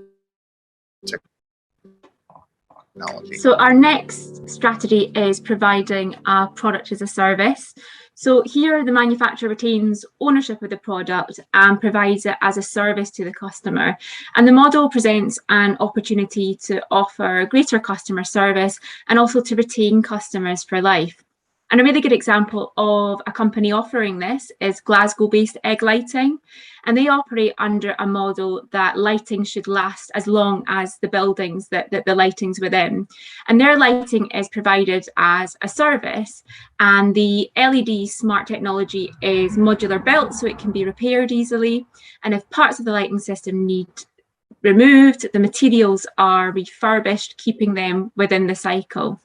technology. So our next strategy is providing a product as a service. So here the manufacturer retains ownership of the product and provides it as a service to the customer. And the model presents an opportunity to offer greater customer service and also to retain customers for life. And a really good example of a company offering this is Glasgow-based Egg Lighting. And they operate under a model that lighting should last as long as the buildings that the lighting's within. And their lighting is provided as a service. And the LED smart technology is modular built, so it can be repaired easily. And if parts of the lighting system need removed, the materials are refurbished, keeping them within the cycle.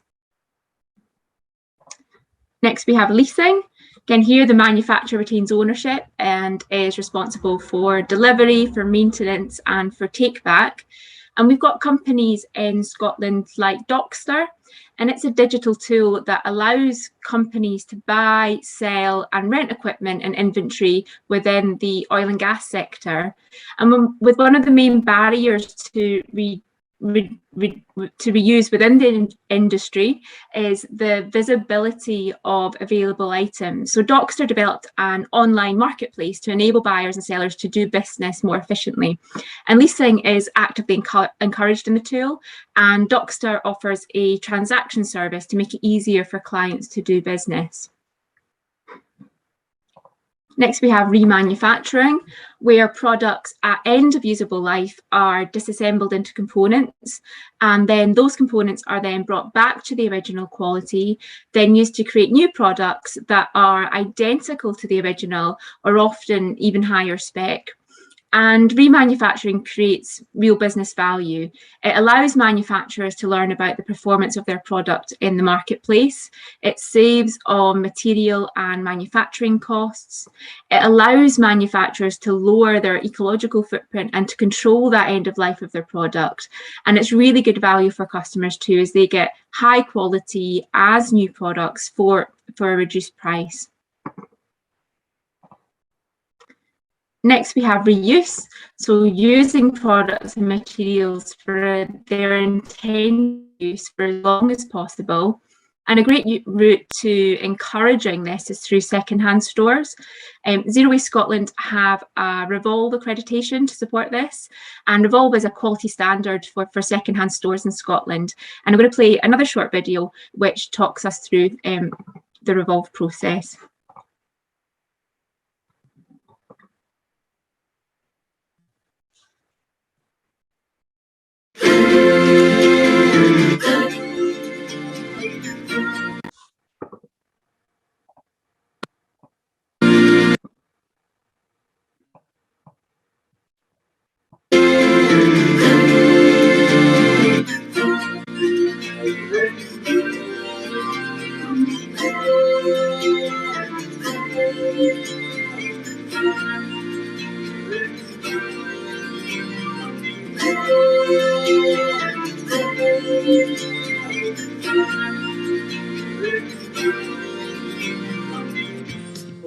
Next, we have leasing. Again, here the manufacturer retains ownership and is responsible for delivery, for maintenance, and for take-back. And we've got companies in Scotland like Dockster, and it's a digital tool that allows companies to buy, sell, and rent equipment and inventory within the oil and gas sector. And with one of the main barriers to reuse within the industry is the visibility of available items. So Dockster developed an online marketplace to enable buyers and sellers to do business more efficiently. And leasing is actively encouraged in the tool, and Dockster offers a transaction service to make it easier for clients to do business. Next, we have remanufacturing, where products at end of usable life are disassembled into components, and then those components are then brought back to the original quality, then used to create new products that are identical to the original or often even higher spec. And remanufacturing creates real business value. It allows manufacturers to learn about the performance of their product in the marketplace. It saves on material and manufacturing costs. It allows manufacturers to lower their ecological footprint and to control that end of life of their product. And it's really good value for customers too, as they get high quality as new products for a reduced price. Next, we have reuse, so using products and materials for their intended use for as long as possible. And a great route to encouraging this is through second-hand stores. Zero Waste Scotland have a Revolve accreditation to support this, and Revolve is a quality standard for second-hand stores in Scotland. And I'm going to play another short video which talks us through the Revolve process.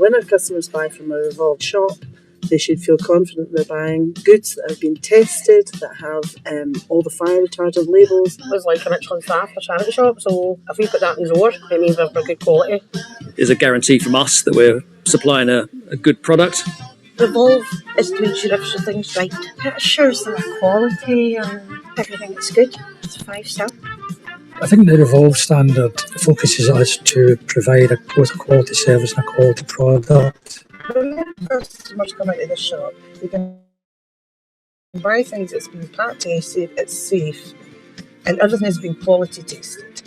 when our customers buy from a Revolve shop, they should feel confident they're buying goods that have been tested, that have all the fire retardant labels. It's like an Richland staff for charity shop, so if we put that in the door, it means we've got good quality. There's a guarantee from us that we're supplying a good product. Revolve is to make sure everything's right. It assures them quality and everything is good. It's 5-star. I think the Revolve standard focuses us to provide both a quality service and a quality product. When customers come out of the shop, they can buy things that's been part tested, it's safe, and everything has been quality tested.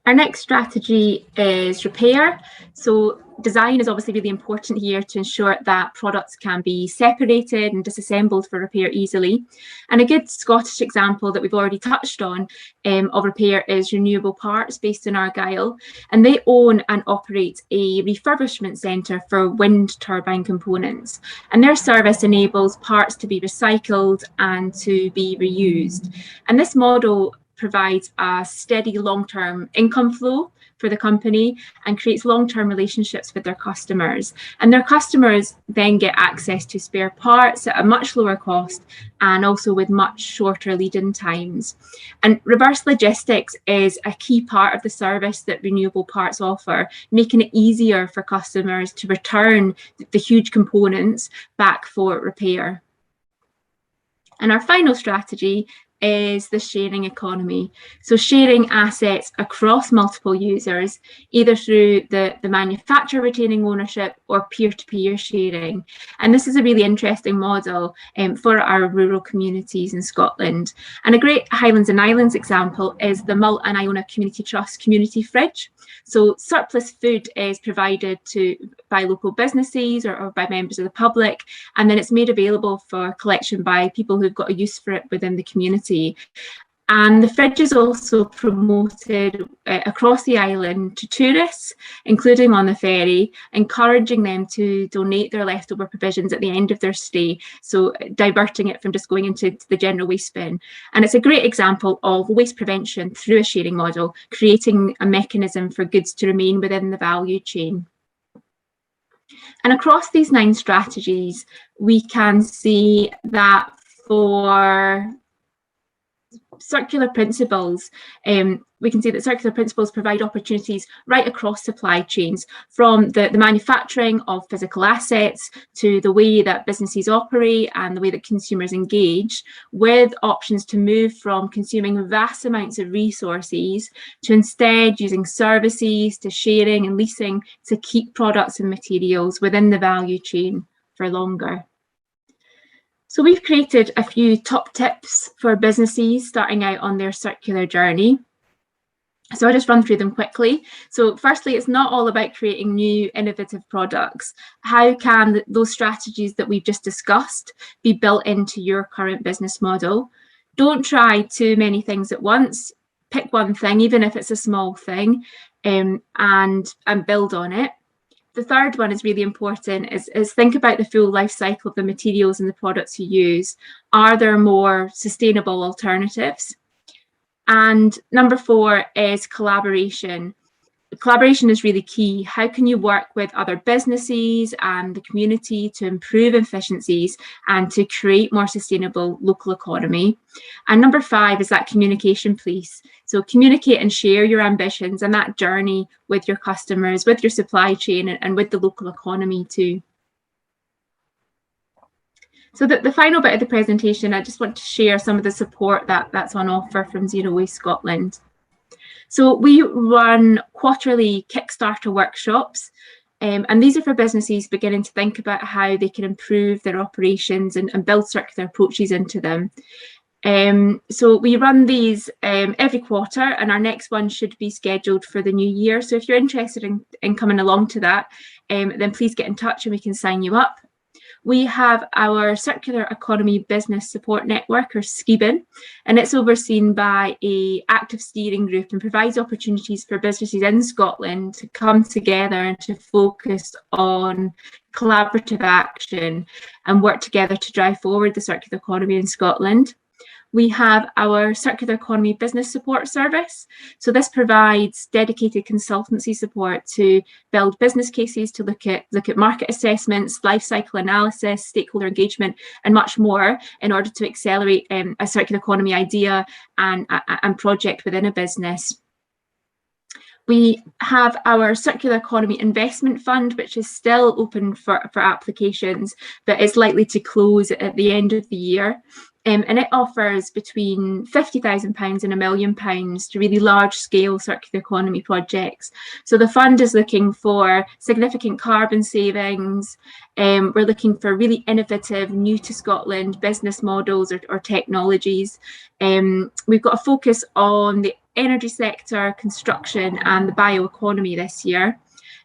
Our next strategy is repair. So design is obviously really important here to ensure that products can be separated and disassembled for repair easily. And a good Scottish example that we've already touched on of repair is Renewable Parts, based in Argyll. And they own and operate a refurbishment centre for wind turbine components. And their service enables parts to be recycled and to be reused. And this model provides a steady long-term income flow for the company and creates long-term relationships with their customers. And their customers then get access to spare parts at a much lower cost and also with much shorter lead-in times. And reverse logistics is a key part of the service that Renewable Parts offer, making it easier for customers to return the huge components back for repair. And our final strategy is the sharing economy. So sharing assets across multiple users, either through the manufacturer retaining ownership or peer-to-peer sharing. And this is a really interesting model for our rural communities in Scotland. And a great Highlands and Islands example is the Mull and Iona Community Trust Community Fridge. So surplus food is provided by local businesses or by members of the public, and then it's made available for collection by people who've got a use for it within the community. And the fridge is also promoted across the island to tourists, including on the ferry, encouraging them to donate their leftover provisions at the end of their stay, so diverting it from just going into the general waste bin. And it's a great example of waste prevention through a sharing model, creating a mechanism for goods to remain within the value chain. And across these 9 strategies, we can see that for circular principles, we can see that circular principles provide opportunities right across supply chains, from the manufacturing of physical assets to the way that businesses operate and the way that consumers engage, with options to move from consuming vast amounts of resources to instead using services, to sharing and leasing to keep products and materials within the value chain for longer. So we've created a few top tips for businesses starting out on their circular journey. So I'll just run through them quickly. So firstly, it's not all about creating new innovative products. How can those strategies that we've just discussed be built into your current business model? Don't try too many things at once. Pick one thing, even if it's a small thing, and build on it. The third one is really important, is think about the full life cycle of the materials and the products you use. Are there more sustainable alternatives? And number 4 is collaboration. Collaboration is really key. How can you work with other businesses and the community to improve efficiencies and to create more sustainable local economy? And number 5 is that communication piece. So communicate and share your ambitions and that journey with your customers, with your supply chain, and with the local economy too. So the final bit of the presentation, I just want to share some of the support that's on offer from Zero Waste Scotland. So we run quarterly Kickstarter workshops, and these are for businesses beginning to think about how they can improve their operations and build circular approaches into them. So we run these every quarter, and our next one should be scheduled for the new year. So if you're interested in coming along to that, then please get in touch and we can sign you up. We have our Circular Economy Business Support Network, or SCEBN, and it's overseen by an active steering group and provides opportunities for businesses in Scotland to come together and to focus on collaborative action and work together to drive forward the circular economy in Scotland. We have our Circular Economy Business Support Service. So this provides dedicated consultancy support to build business cases, to look at market assessments, life cycle analysis, stakeholder engagement, and much more in order to accelerate a circular economy idea and project within a business. We have our Circular Economy Investment Fund, which is still open for applications, but is likely to close at the end of the year. And it offers between £50,000 and £1 million to really large-scale circular economy projects. So the fund is looking for significant carbon savings. We're looking for really innovative, new to Scotland business models or technologies. We've got a focus on the energy sector, construction, and the bioeconomy this year.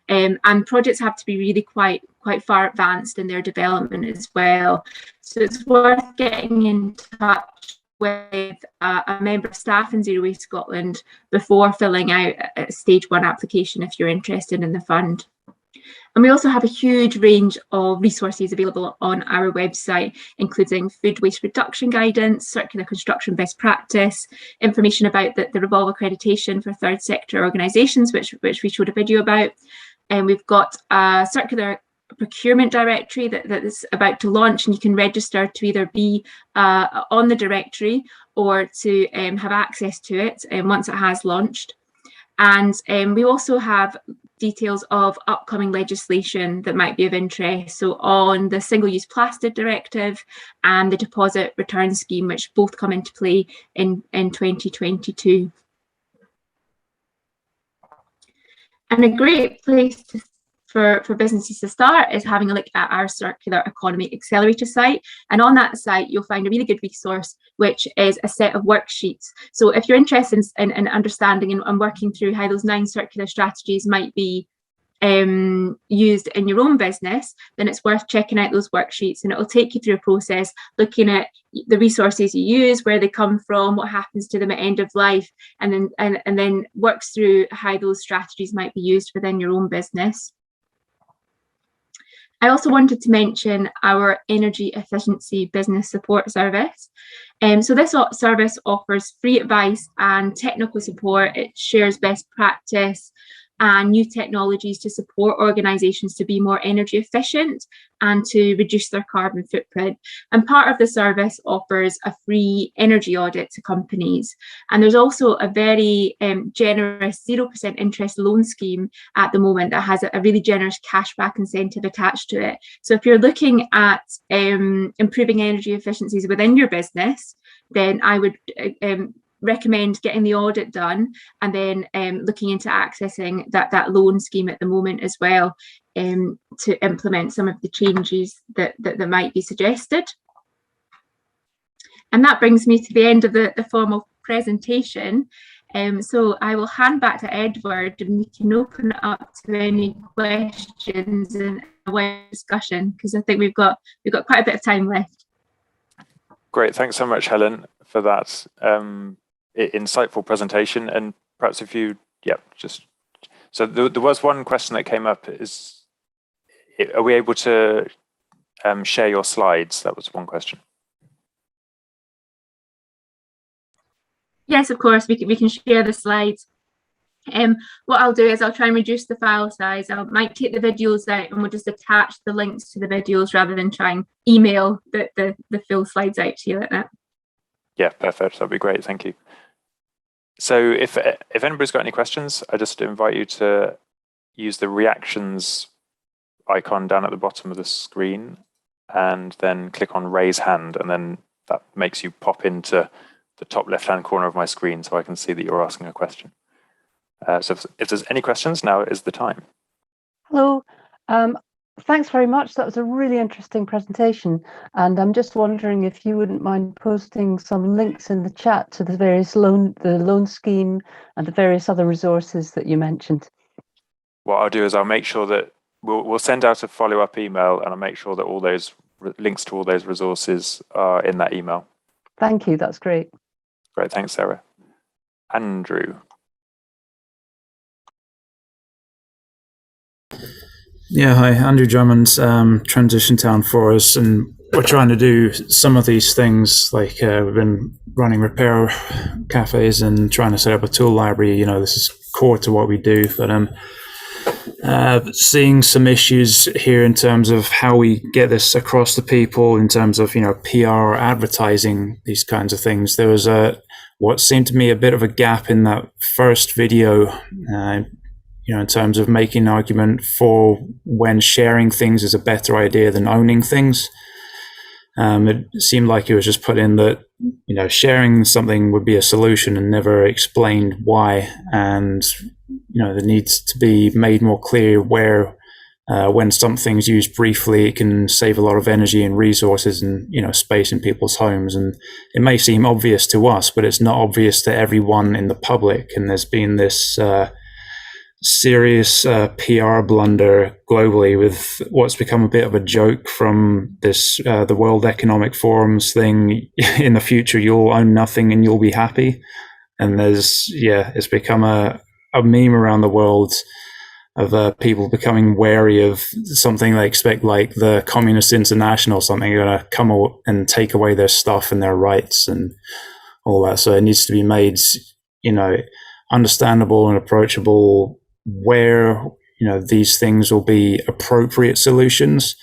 And projects have to be really quite far advanced in their development as well. So it's worth getting in touch with a member of staff in Zero Waste Scotland before filling out a stage 1 application if you're interested in the fund. And we also have a huge range of resources available on our website, including food waste reduction guidance, circular construction best practice, information about the Revolve accreditation for third sector organisations, which we showed a video about. And we've got a circular procurement directory that is about to launch, and you can register to either be on the directory or to have access to it once it has launched. And we also have details of upcoming legislation that might be of interest, so on the Single-Use Plastic Directive and the Deposit Return Scheme, which both come into play in 2022. And a great place for businesses to start is having a look at our Circular Economy Accelerator site. And on that site, you'll find a really good resource, which is a set of worksheets. So if you're interested in understanding and working through how those 9 circular strategies might be used in your own business, then it's worth checking out those worksheets, and it will take you through a process looking at the resources you use, where they come from, what happens to them at end of life, and then works through how those strategies might be used within your own business. I also wanted to mention our energy efficiency business support service. So this service offers free advice and technical support. It shares best practice and new technologies to support organisations to be more energy efficient and to reduce their carbon footprint. And part of the service offers a free energy audit to companies. And there's also a very generous 0% interest loan scheme at the moment that has a really generous cashback incentive attached to it. So if you're looking at improving energy efficiencies within your business, then I would recommend getting the audit done and then looking into accessing that loan scheme at the moment as well, to implement some of the changes that might be suggested. And that brings me to the end of the formal presentation. So I will hand back to Edward, and we can open it up to any questions and a wide discussion, because I think we've got quite a bit of time left. Great, thanks so much, Helen, for that insightful presentation. And perhaps if you, so there was one question that came up, are we able to share your slides? That was one question. Yes, of course, we can share the slides. What I'll do is I'll try and reduce the file size. I might take the videos out and we'll just attach the links to the videos rather than try and email the full slides out to you like that. Yeah, perfect. That'd be great. Thank you. So if anybody's got any questions, I just invite you to use the reactions icon down at the bottom of the screen and then click on raise hand, and then that makes you pop into the top left-hand corner of my screen so I can see that you're asking a question. So if there's any questions, now is the time. Hello. Thanks very much. That was a really interesting presentation. And I'm just wondering if you wouldn't mind posting some links in the chat to the various the loan scheme and the various other resources that you mentioned. What I'll do is I'll make sure that we'll send out a follow-up email, and I'll make sure that all those links to all those resources are in that email. Thank you. That's great. Great. Thanks, Sarah. Andrew. Yeah, hi, Andrew Drummond, Transition Town for us, and we're trying to do some of these things, like we've been running repair cafes and trying to set up a tool library. This is core to what we do, but seeing some issues here in terms of how we get this across to people, in terms of, PR, advertising, these kinds of things. There was what seemed to me a bit of a gap in that first video, in terms of making an argument for when sharing things is a better idea than owning things. It seemed like it was just put in that, sharing something would be a solution and never explained why. And, there needs to be made more clear where, when something's used briefly, it can save a lot of energy and resources and, space in people's homes. And it may seem obvious to us, but it's not obvious to everyone in the public. And there's been this, serious PR blunder globally with what's become a bit of a joke from this the World Economic Forum's thing. In the future, you'll own nothing and you'll be happy. And it's become a meme around the world of people becoming wary of something they expect, like the Communist International, something going to come and take away their stuff and their rights and all that. So it needs to be made, understandable and approachable, where these things will be appropriate solutions,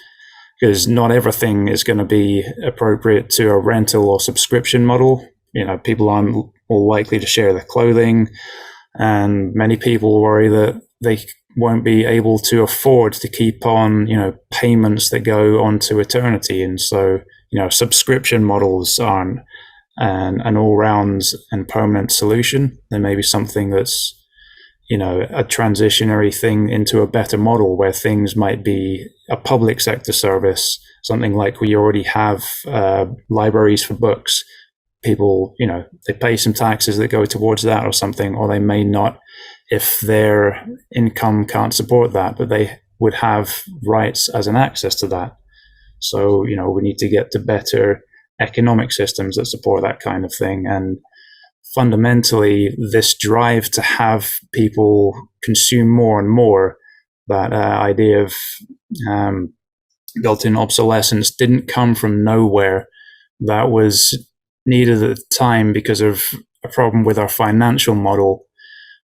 because not everything is going to be appropriate to a rental or subscription model. People aren't more likely to share their clothing, and many people worry that they won't be able to afford to keep on payments that go on to eternity. And so subscription models aren't an all-round and permanent solution. There may be something that's a transitionary thing into a better model, where things might be a public sector service, something like we already have libraries for books. People, they pay some taxes that go towards that or something, or they may not if their income can't support that, but they would have rights as an access to that. So, we need to get to better economic systems that support that kind of thing. And fundamentally, this drive to have people consume more and more, that idea of built-in obsolescence, didn't come from nowhere. That was needed at the time because of a problem with our financial model,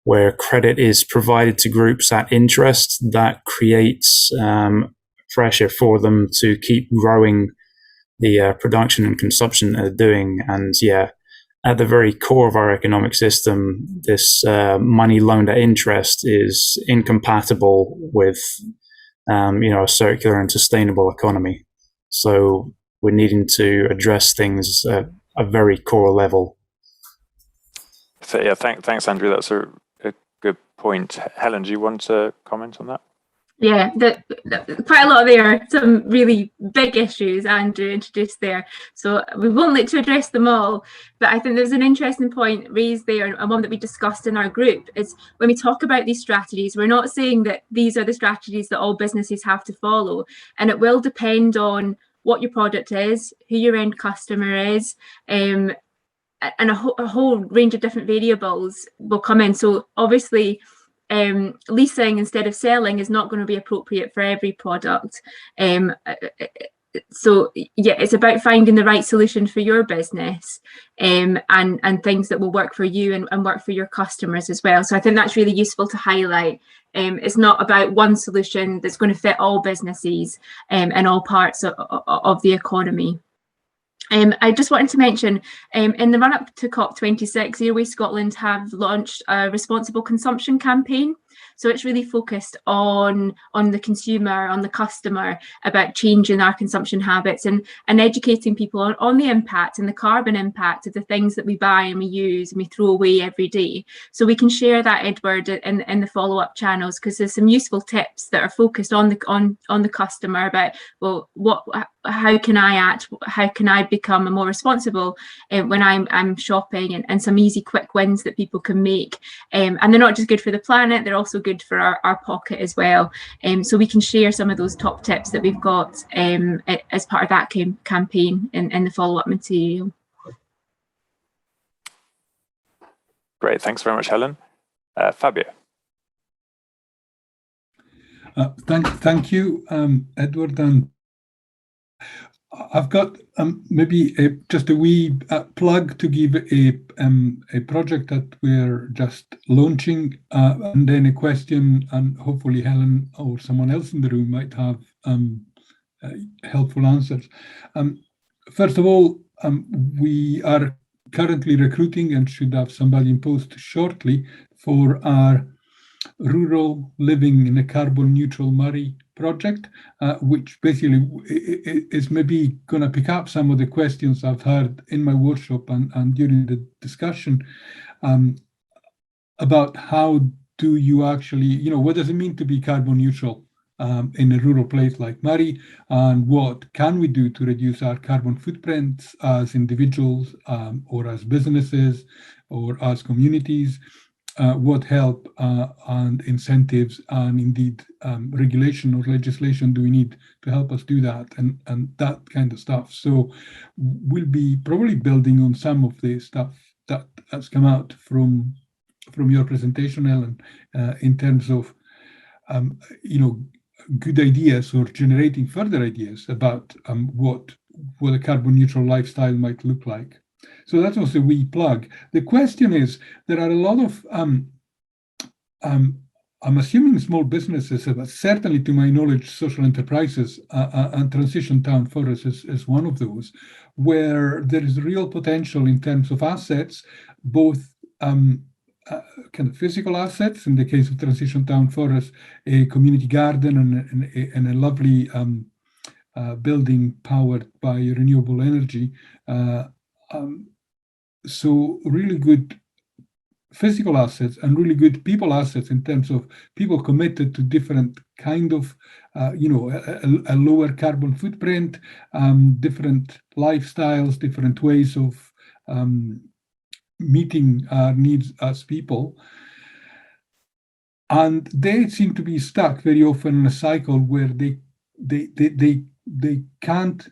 where credit is provided to groups at interest. That creates pressure for them to keep growing the production and consumption they're doing. And at the very core of our economic system, this money loaned at interest is incompatible with a circular and sustainable economy. So we're needing to address things at a very core level. So thanks, Andrew. That's a good point. Helen, do you want to comment on that? Yeah, quite a lot there. Some really big issues Andrew introduced there. So we won't look to address them all, but I think there's an interesting point raised there, and one that we discussed in our group, is when we talk about these strategies, we're not saying that these are the strategies that all businesses have to follow, and it will depend on what your product is, who your end customer is, and a whole range of different variables will come in. So obviously, leasing instead of selling is not going to be appropriate for every product. So it's about finding the right solution for your business, and things that will work for you and work for your customers as well. So I think that's really useful to highlight. It's not about one solution that's going to fit all businesses and all parts of the economy. I just wanted to mention, in the run-up to COP26, Zero Waste Scotland have launched a responsible consumption campaign. So it's really focused on the consumer, on the customer, about changing our consumption habits and educating people on the impact and the carbon impact of the things that we buy and we use and we throw away every day. So we can share that, Edward, in the follow-up channels, because there's some useful tips that are focused on the customer about, well, how can I act, how can I become more responsible when I'm shopping, and some easy quick wins that people can make, and they're not just good for the planet, they're also good for our pocket as well. So we can share some of those top tips that we've got as part of that campaign in the follow-up material. Great, thanks very much, Helen. Fabio. Thank you, Edward. And I've got maybe just a wee plug to give a project that we're just launching, and then a question, and hopefully Helen or someone else in the room might have helpful answers. First of all, we are currently recruiting and should have somebody in post shortly for our Rural Living in a Carbon Neutral Moray project, which basically is maybe going to pick up some of the questions I've heard in my workshop and during the discussion about how do you actually, what does it mean to be carbon neutral in a rural place like Moray, and what can we do to reduce our carbon footprints as individuals or as businesses or as communities. What help and incentives and indeed regulation or legislation do we need to help us do that, and that kind of stuff. So we'll be probably building on some of the stuff that has come out from your presentation, Ellen, in terms of good ideas or generating further ideas about what a carbon neutral lifestyle might look like. So that's also a wee plug. The question is, there are a lot of, I'm assuming small businesses, but certainly to my knowledge, social enterprises, and Transition Town Forest is one of those, where there is real potential in terms of assets, both kind of physical assets, in the case of Transition Town Forest, a community garden and a lovely building powered by renewable energy. So really good physical assets and really good people assets in terms of people committed to different kind of, a lower carbon footprint, different lifestyles, different ways of meeting our needs as people. And they seem to be stuck very often in a cycle where they can't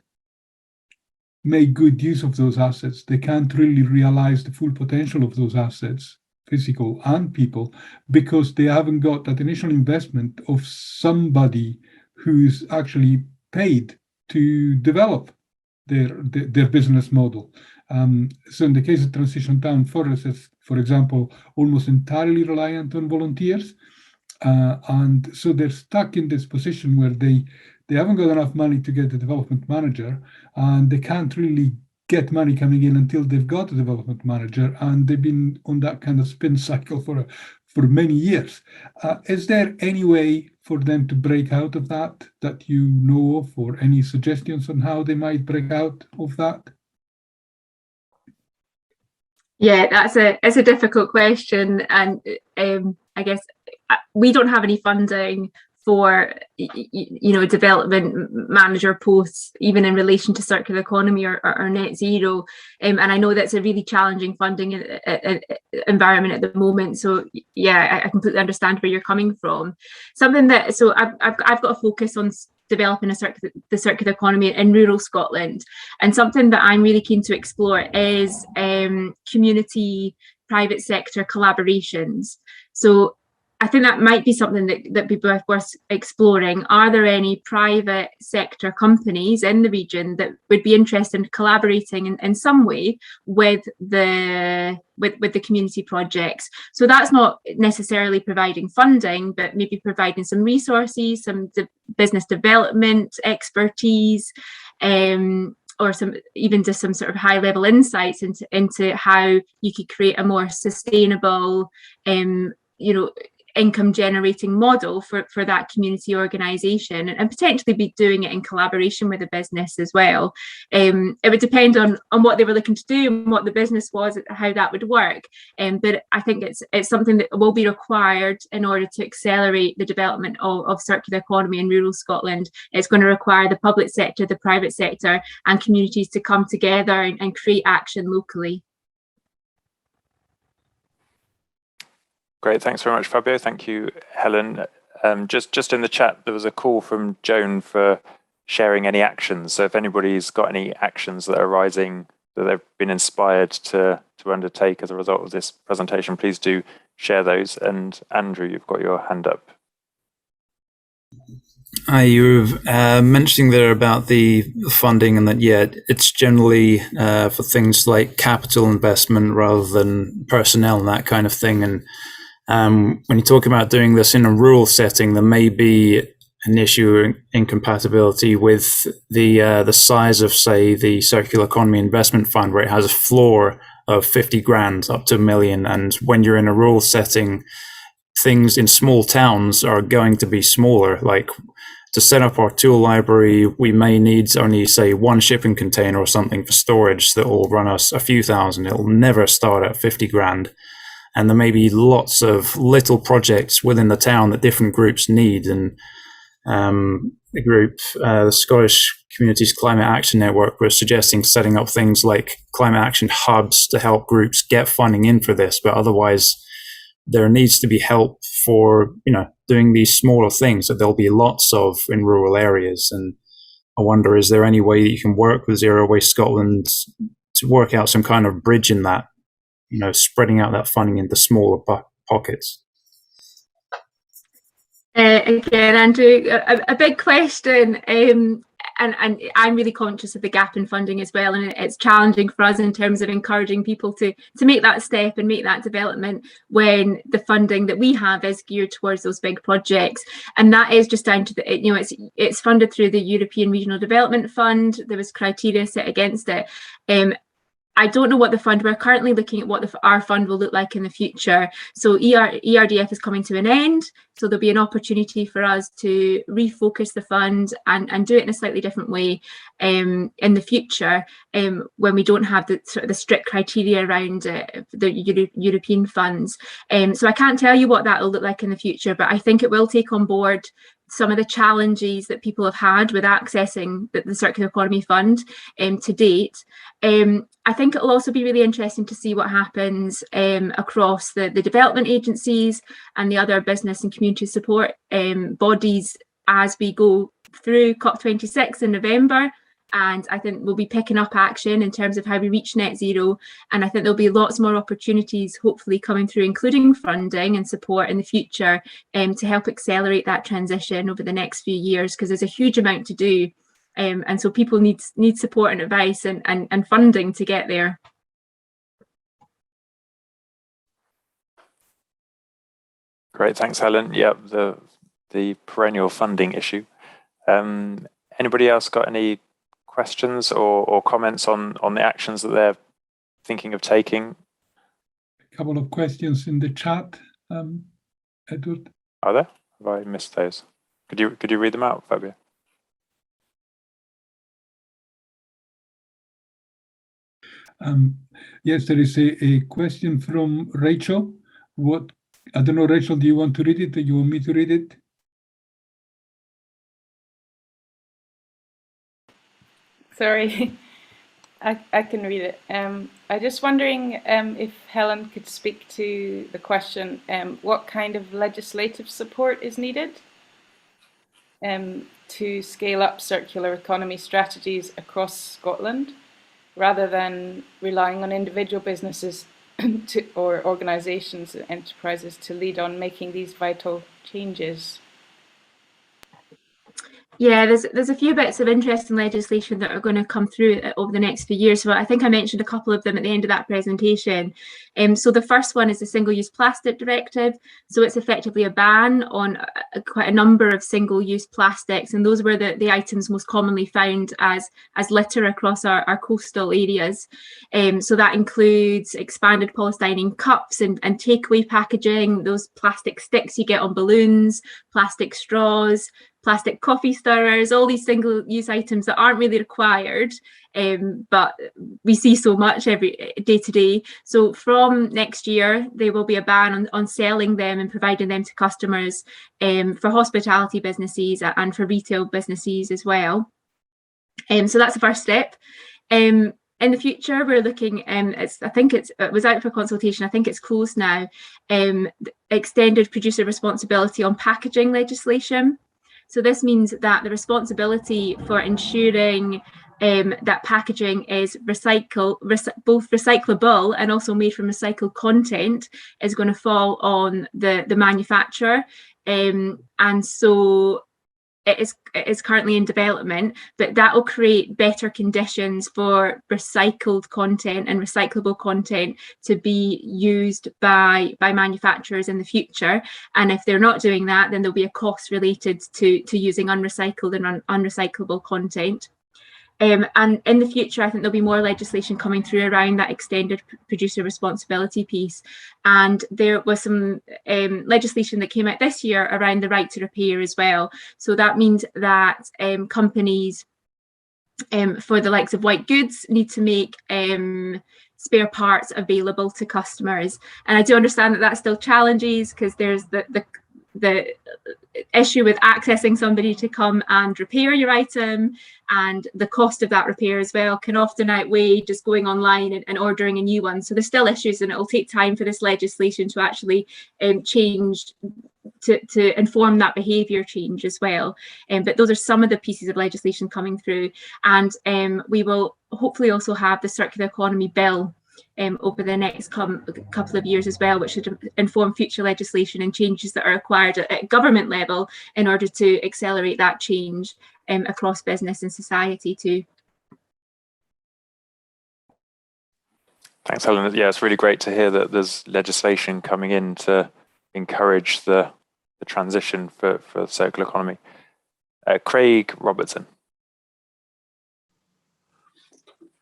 make good use of those assets. They can't really realize the full potential of those assets, physical and people, because they haven't got that initial investment of somebody who's actually paid to develop their business model. So in the case of Transition Town Forest, is, for example, almost entirely reliant on volunteers. And so they're stuck in this position where they haven't got enough money to get a development manager, and they can't really get money coming in until they've got a development manager, and they've been on that kind of spin cycle for many years. Is there any way for them to break out of that you know of, or any suggestions on how they might break out of that? Yeah, it's a difficult question, and I guess we don't have any funding for development manager posts, even in relation to circular economy or net zero, and I know that's a really challenging funding environment at the moment. So yeah, I completely understand where you're coming from. I've got a focus on developing the circular economy in rural Scotland, and something that I'm really keen to explore is community private sector collaborations. So I think that might be something that people are worth exploring. Are there any private sector companies in the region that would be interested in collaborating in some way with the community projects? So that's not necessarily providing funding, but maybe providing some resources, some business development expertise, or just some sort of high level insights into how you could create a more sustainable, income generating model for that community organisation, and potentially be doing it in collaboration with a business as well. It would depend on what they were looking to do and what the business was, how that would work. But I think it's something that will be required in order to accelerate the development of circular economy in rural Scotland. It's going to require the public sector, the private sector, and communities to come together and create action locally. Great, thanks very much, Fabio. Thank you, Helen. Just in the chat, there was a call from Joan for sharing any actions. So if anybody's got any actions that are arising that they've been inspired to undertake as a result of this presentation, please do share those. And Andrew, you've got your hand up. You were mentioning there about the funding, and that, yeah, it's generally for things like capital investment rather than personnel and that kind of thing. And when you talk about doing this in a rural setting, there may be an issue incompatibility with the size of, say, the Circular Economy Investment Fund, where it has a floor of 50 grand up to $1 million. And when you're in a rural setting, things in small towns are going to be smaller. Like, to set up our tool library, we may need only, say, one shipping container or something for storage that will run us a few thousand. It'll never start at 50 grand. And there may be lots of little projects within the town that different groups need. And the Scottish Communities Climate Action Network was suggesting setting up things like climate action hubs to help groups get funding in for this. But otherwise, there needs to be help for, doing these smaller things that there'll be lots of in rural areas. And I wonder, is there any way that you can work with Zero Waste Scotland to work out some kind of bridge in that, spreading out that funding into smaller pockets? Again, Andrew, a big question, and I'm really conscious of the gap in funding as well, and it's challenging for us in terms of encouraging people to make that step and make that development when the funding that we have is geared towards those big projects. And that is just down to it's funded through the European Regional Development Fund. There was criteria set against it. I don't know what the fund, we're currently looking at what our fund will look like in the future. So ERDF is coming to an end. So there'll be an opportunity for us to refocus the fund and do it in a slightly different way in the future, when we don't have the strict criteria around the European funds. So I can't tell you what that will look like in the future, but I think it will take on board some of the challenges that people have had with accessing the Circular Economy Fund to date. I think it'll also be really interesting to see what happens across the development agencies and the other business and community support bodies as we go through COP26 in November. And I think we'll be picking up action in terms of how we reach net zero. And I think there'll be lots more opportunities hopefully coming through, including funding and support in the future, to help accelerate that transition over the next few years, because there's a huge amount to do. And so people need support and advice and funding to get there. Great, thanks, Helen. Yeah, the perennial funding issue. Anybody else got any questions or comments on the actions that they're thinking of taking? A couple of questions in the chat, Edward. Are there? Have I missed those? Could you read them out, Fabio? Yes, there is a question from Rachel. I don't know, Rachel, do you want to read it, or you want me to read it? Sorry, I can read it. I'm just wondering if Helen could speak to the question, what kind of legislative support is needed to scale up circular economy strategies across Scotland, rather than relying on individual businesses or organisations and enterprises to lead on making these vital changes? Yeah, there's a few bits of interesting legislation that are going to come through over the next few years. So I think I mentioned a couple of them at the end of that presentation. So the first one is the Single-Use Plastic Directive. So it's effectively a ban on quite a number of single-use plastics, and those were the items most commonly found as litter across our coastal areas. So that includes expanded polystyrene cups and takeaway packaging, those plastic sticks you get on balloons, plastic straws, plastic coffee stirrers, all these single-use items that aren't really required, but we see so much every day to day. So from next year, there will be a ban on selling them and providing them to customers for hospitality businesses and for retail businesses as well. So that's the first step. In the future, we're looking, I think it was out for consultation, I think it's closed now, extended producer responsibility on packaging legislation. So this means that the responsibility for ensuring that packaging is both recyclable and also made from recycled content is going to fall on the manufacturer. And so it is currently in development, but that will create better conditions for recycled content and recyclable content to be used by manufacturers in the future. And if they're not doing that, then there'll be a cost related to using unrecycled and unrecyclable content. And in the future, I think there'll be more legislation coming through around that extended producer responsibility piece. And there was some legislation that came out this year around the right to repair as well. So that means that companies, for the likes of white goods, need to make spare parts available to customers. And I do understand that that still challenges, because there's the issue with accessing somebody to come and repair your item, and the cost of that repair as well can often outweigh just going online and ordering a new one. So there's still issues, and it will take time for this legislation to actually change to inform that behaviour change as well. But those are some of the pieces of legislation coming through, and we will hopefully also have the circular economy bill over the next couple of years as well, which should inform future legislation and changes that are required at government level in order to accelerate that change across business and society too. Thanks, Helen. Yeah, it's really great to hear that there's legislation coming in to encourage the transition for the circular economy. Craig Robertson.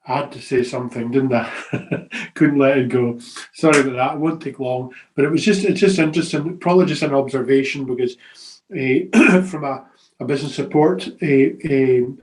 I had to say something, didn't I? Couldn't let it go. Sorry about that. It won't take long. But it's just interesting, probably just an observation, because from a business support side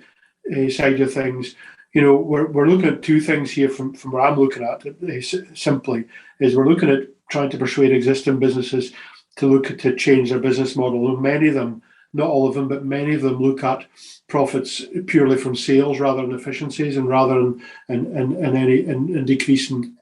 of things, you know, we're looking at two things here from where I'm looking at it, simply, is we're looking at trying to persuade existing businesses to look to change their business model. And many of them, not all of them, but many of them look at profits purely from sales rather than efficiencies, and rather than decreasing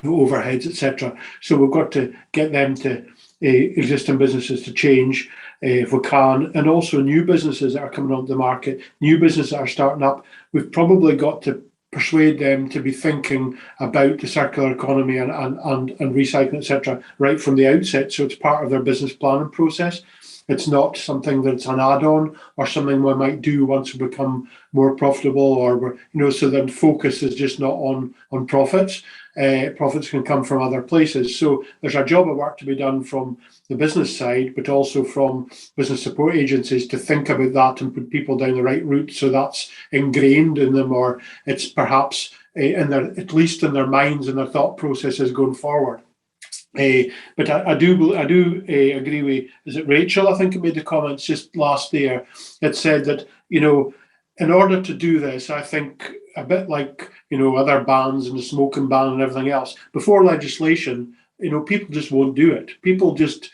overheads, etc. So we've got to get them to existing businesses to change if we can, and also new businesses that are coming onto the market, new businesses that are starting up. We've probably got to persuade them to be thinking about the circular economy and recycling, etc., right from the outset, so it's part of their business planning process. It's not something that's an add-on or something we might do once we become more profitable, or we're, you know, so then focus is just not on profits. Profits can come from other places. So there's a job of work to be done from the business side, but also from business support agencies to think about that and put people down the right route, so that's ingrained in them, or it's perhaps in their, at least in their minds and their thought processes going forward. But I do agree with, is it Rachel, I think, it made the comments just last year that said that, you know, in order to do this, I think a bit like, you know, other bans and the smoking ban and everything else, before legislation, you know, people just won't do it. People just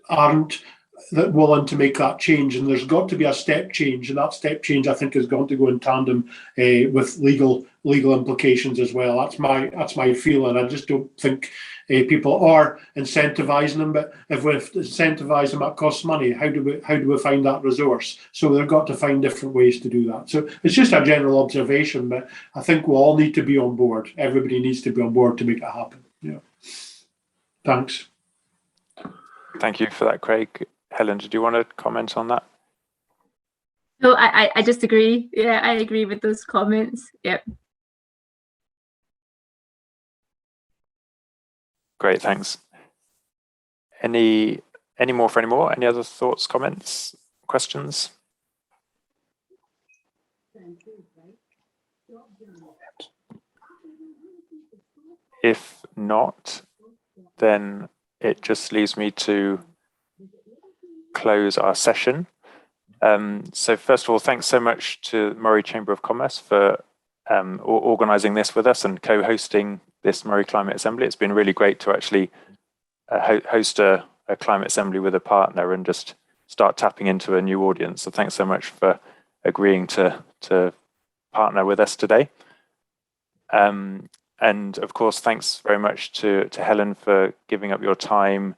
aren't that willing to make that change, and there's got to be a step change, and that step change, I think, is going to go in tandem with legal implications as well. That's my feeling. I just don't think people are incentivizing them, but if we incentivize them, it costs money. How do we find that resource? So they've got to find different ways to do that. So it's just a general observation, but I think we all need to be on board. Everybody needs to be on board to make it happen. Yeah. Thanks. Thank you for that, Craig. Helen, did you want to comment on that? No, I just agree. Yeah, I agree with those comments. Yep. Great, thanks. Any more for any more? Any other thoughts, comments, questions? If not, then it just leaves me to close our session. So first of all, thanks so much to Moray Chamber of Commerce for organising this with us and co-hosting this Moray Climate Assembly. It's been really great to actually host a climate assembly with a partner and just start tapping into a new audience. So thanks so much for agreeing to partner with us today. And of course, thanks very much to Helen for giving up your time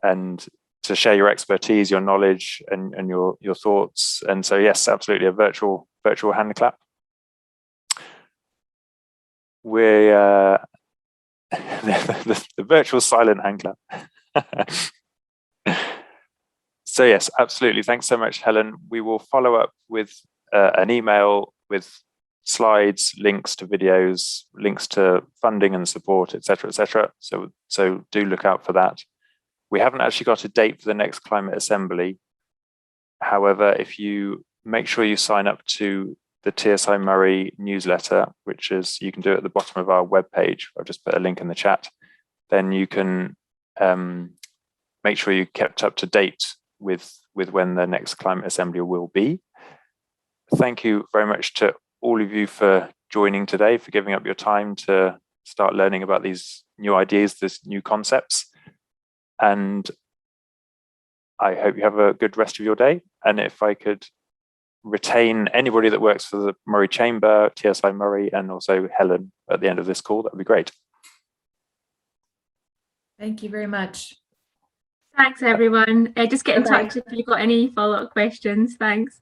and to share your expertise, your knowledge, and your thoughts. And so, yes, absolutely, a virtual hand clap. We're the virtual silent hand clap. So yes, absolutely. Thanks so much, Helen. We will follow up with an email with slides, links to videos, links to funding and support, etc., etc. So do look out for that. We haven't actually got a date for the next climate assembly. However, if you make sure you sign up to the TSI Moray newsletter, which is you can do it at the bottom of our webpage. I'll just put a link in the chat. Then you can make sure you're kept up to date with when the next climate assembly will be. Thank you very much to all of you for joining today, for giving up your time to start learning about these new ideas, these new concepts. And I hope you have a good rest of your day. And if I could retain anybody that works for the Moray Chamber, TSI Moray, and also Helen at the end of this call, that would be great. Thank you very much. Thanks, everyone. Just get in touch if you've got any follow-up questions. Thanks.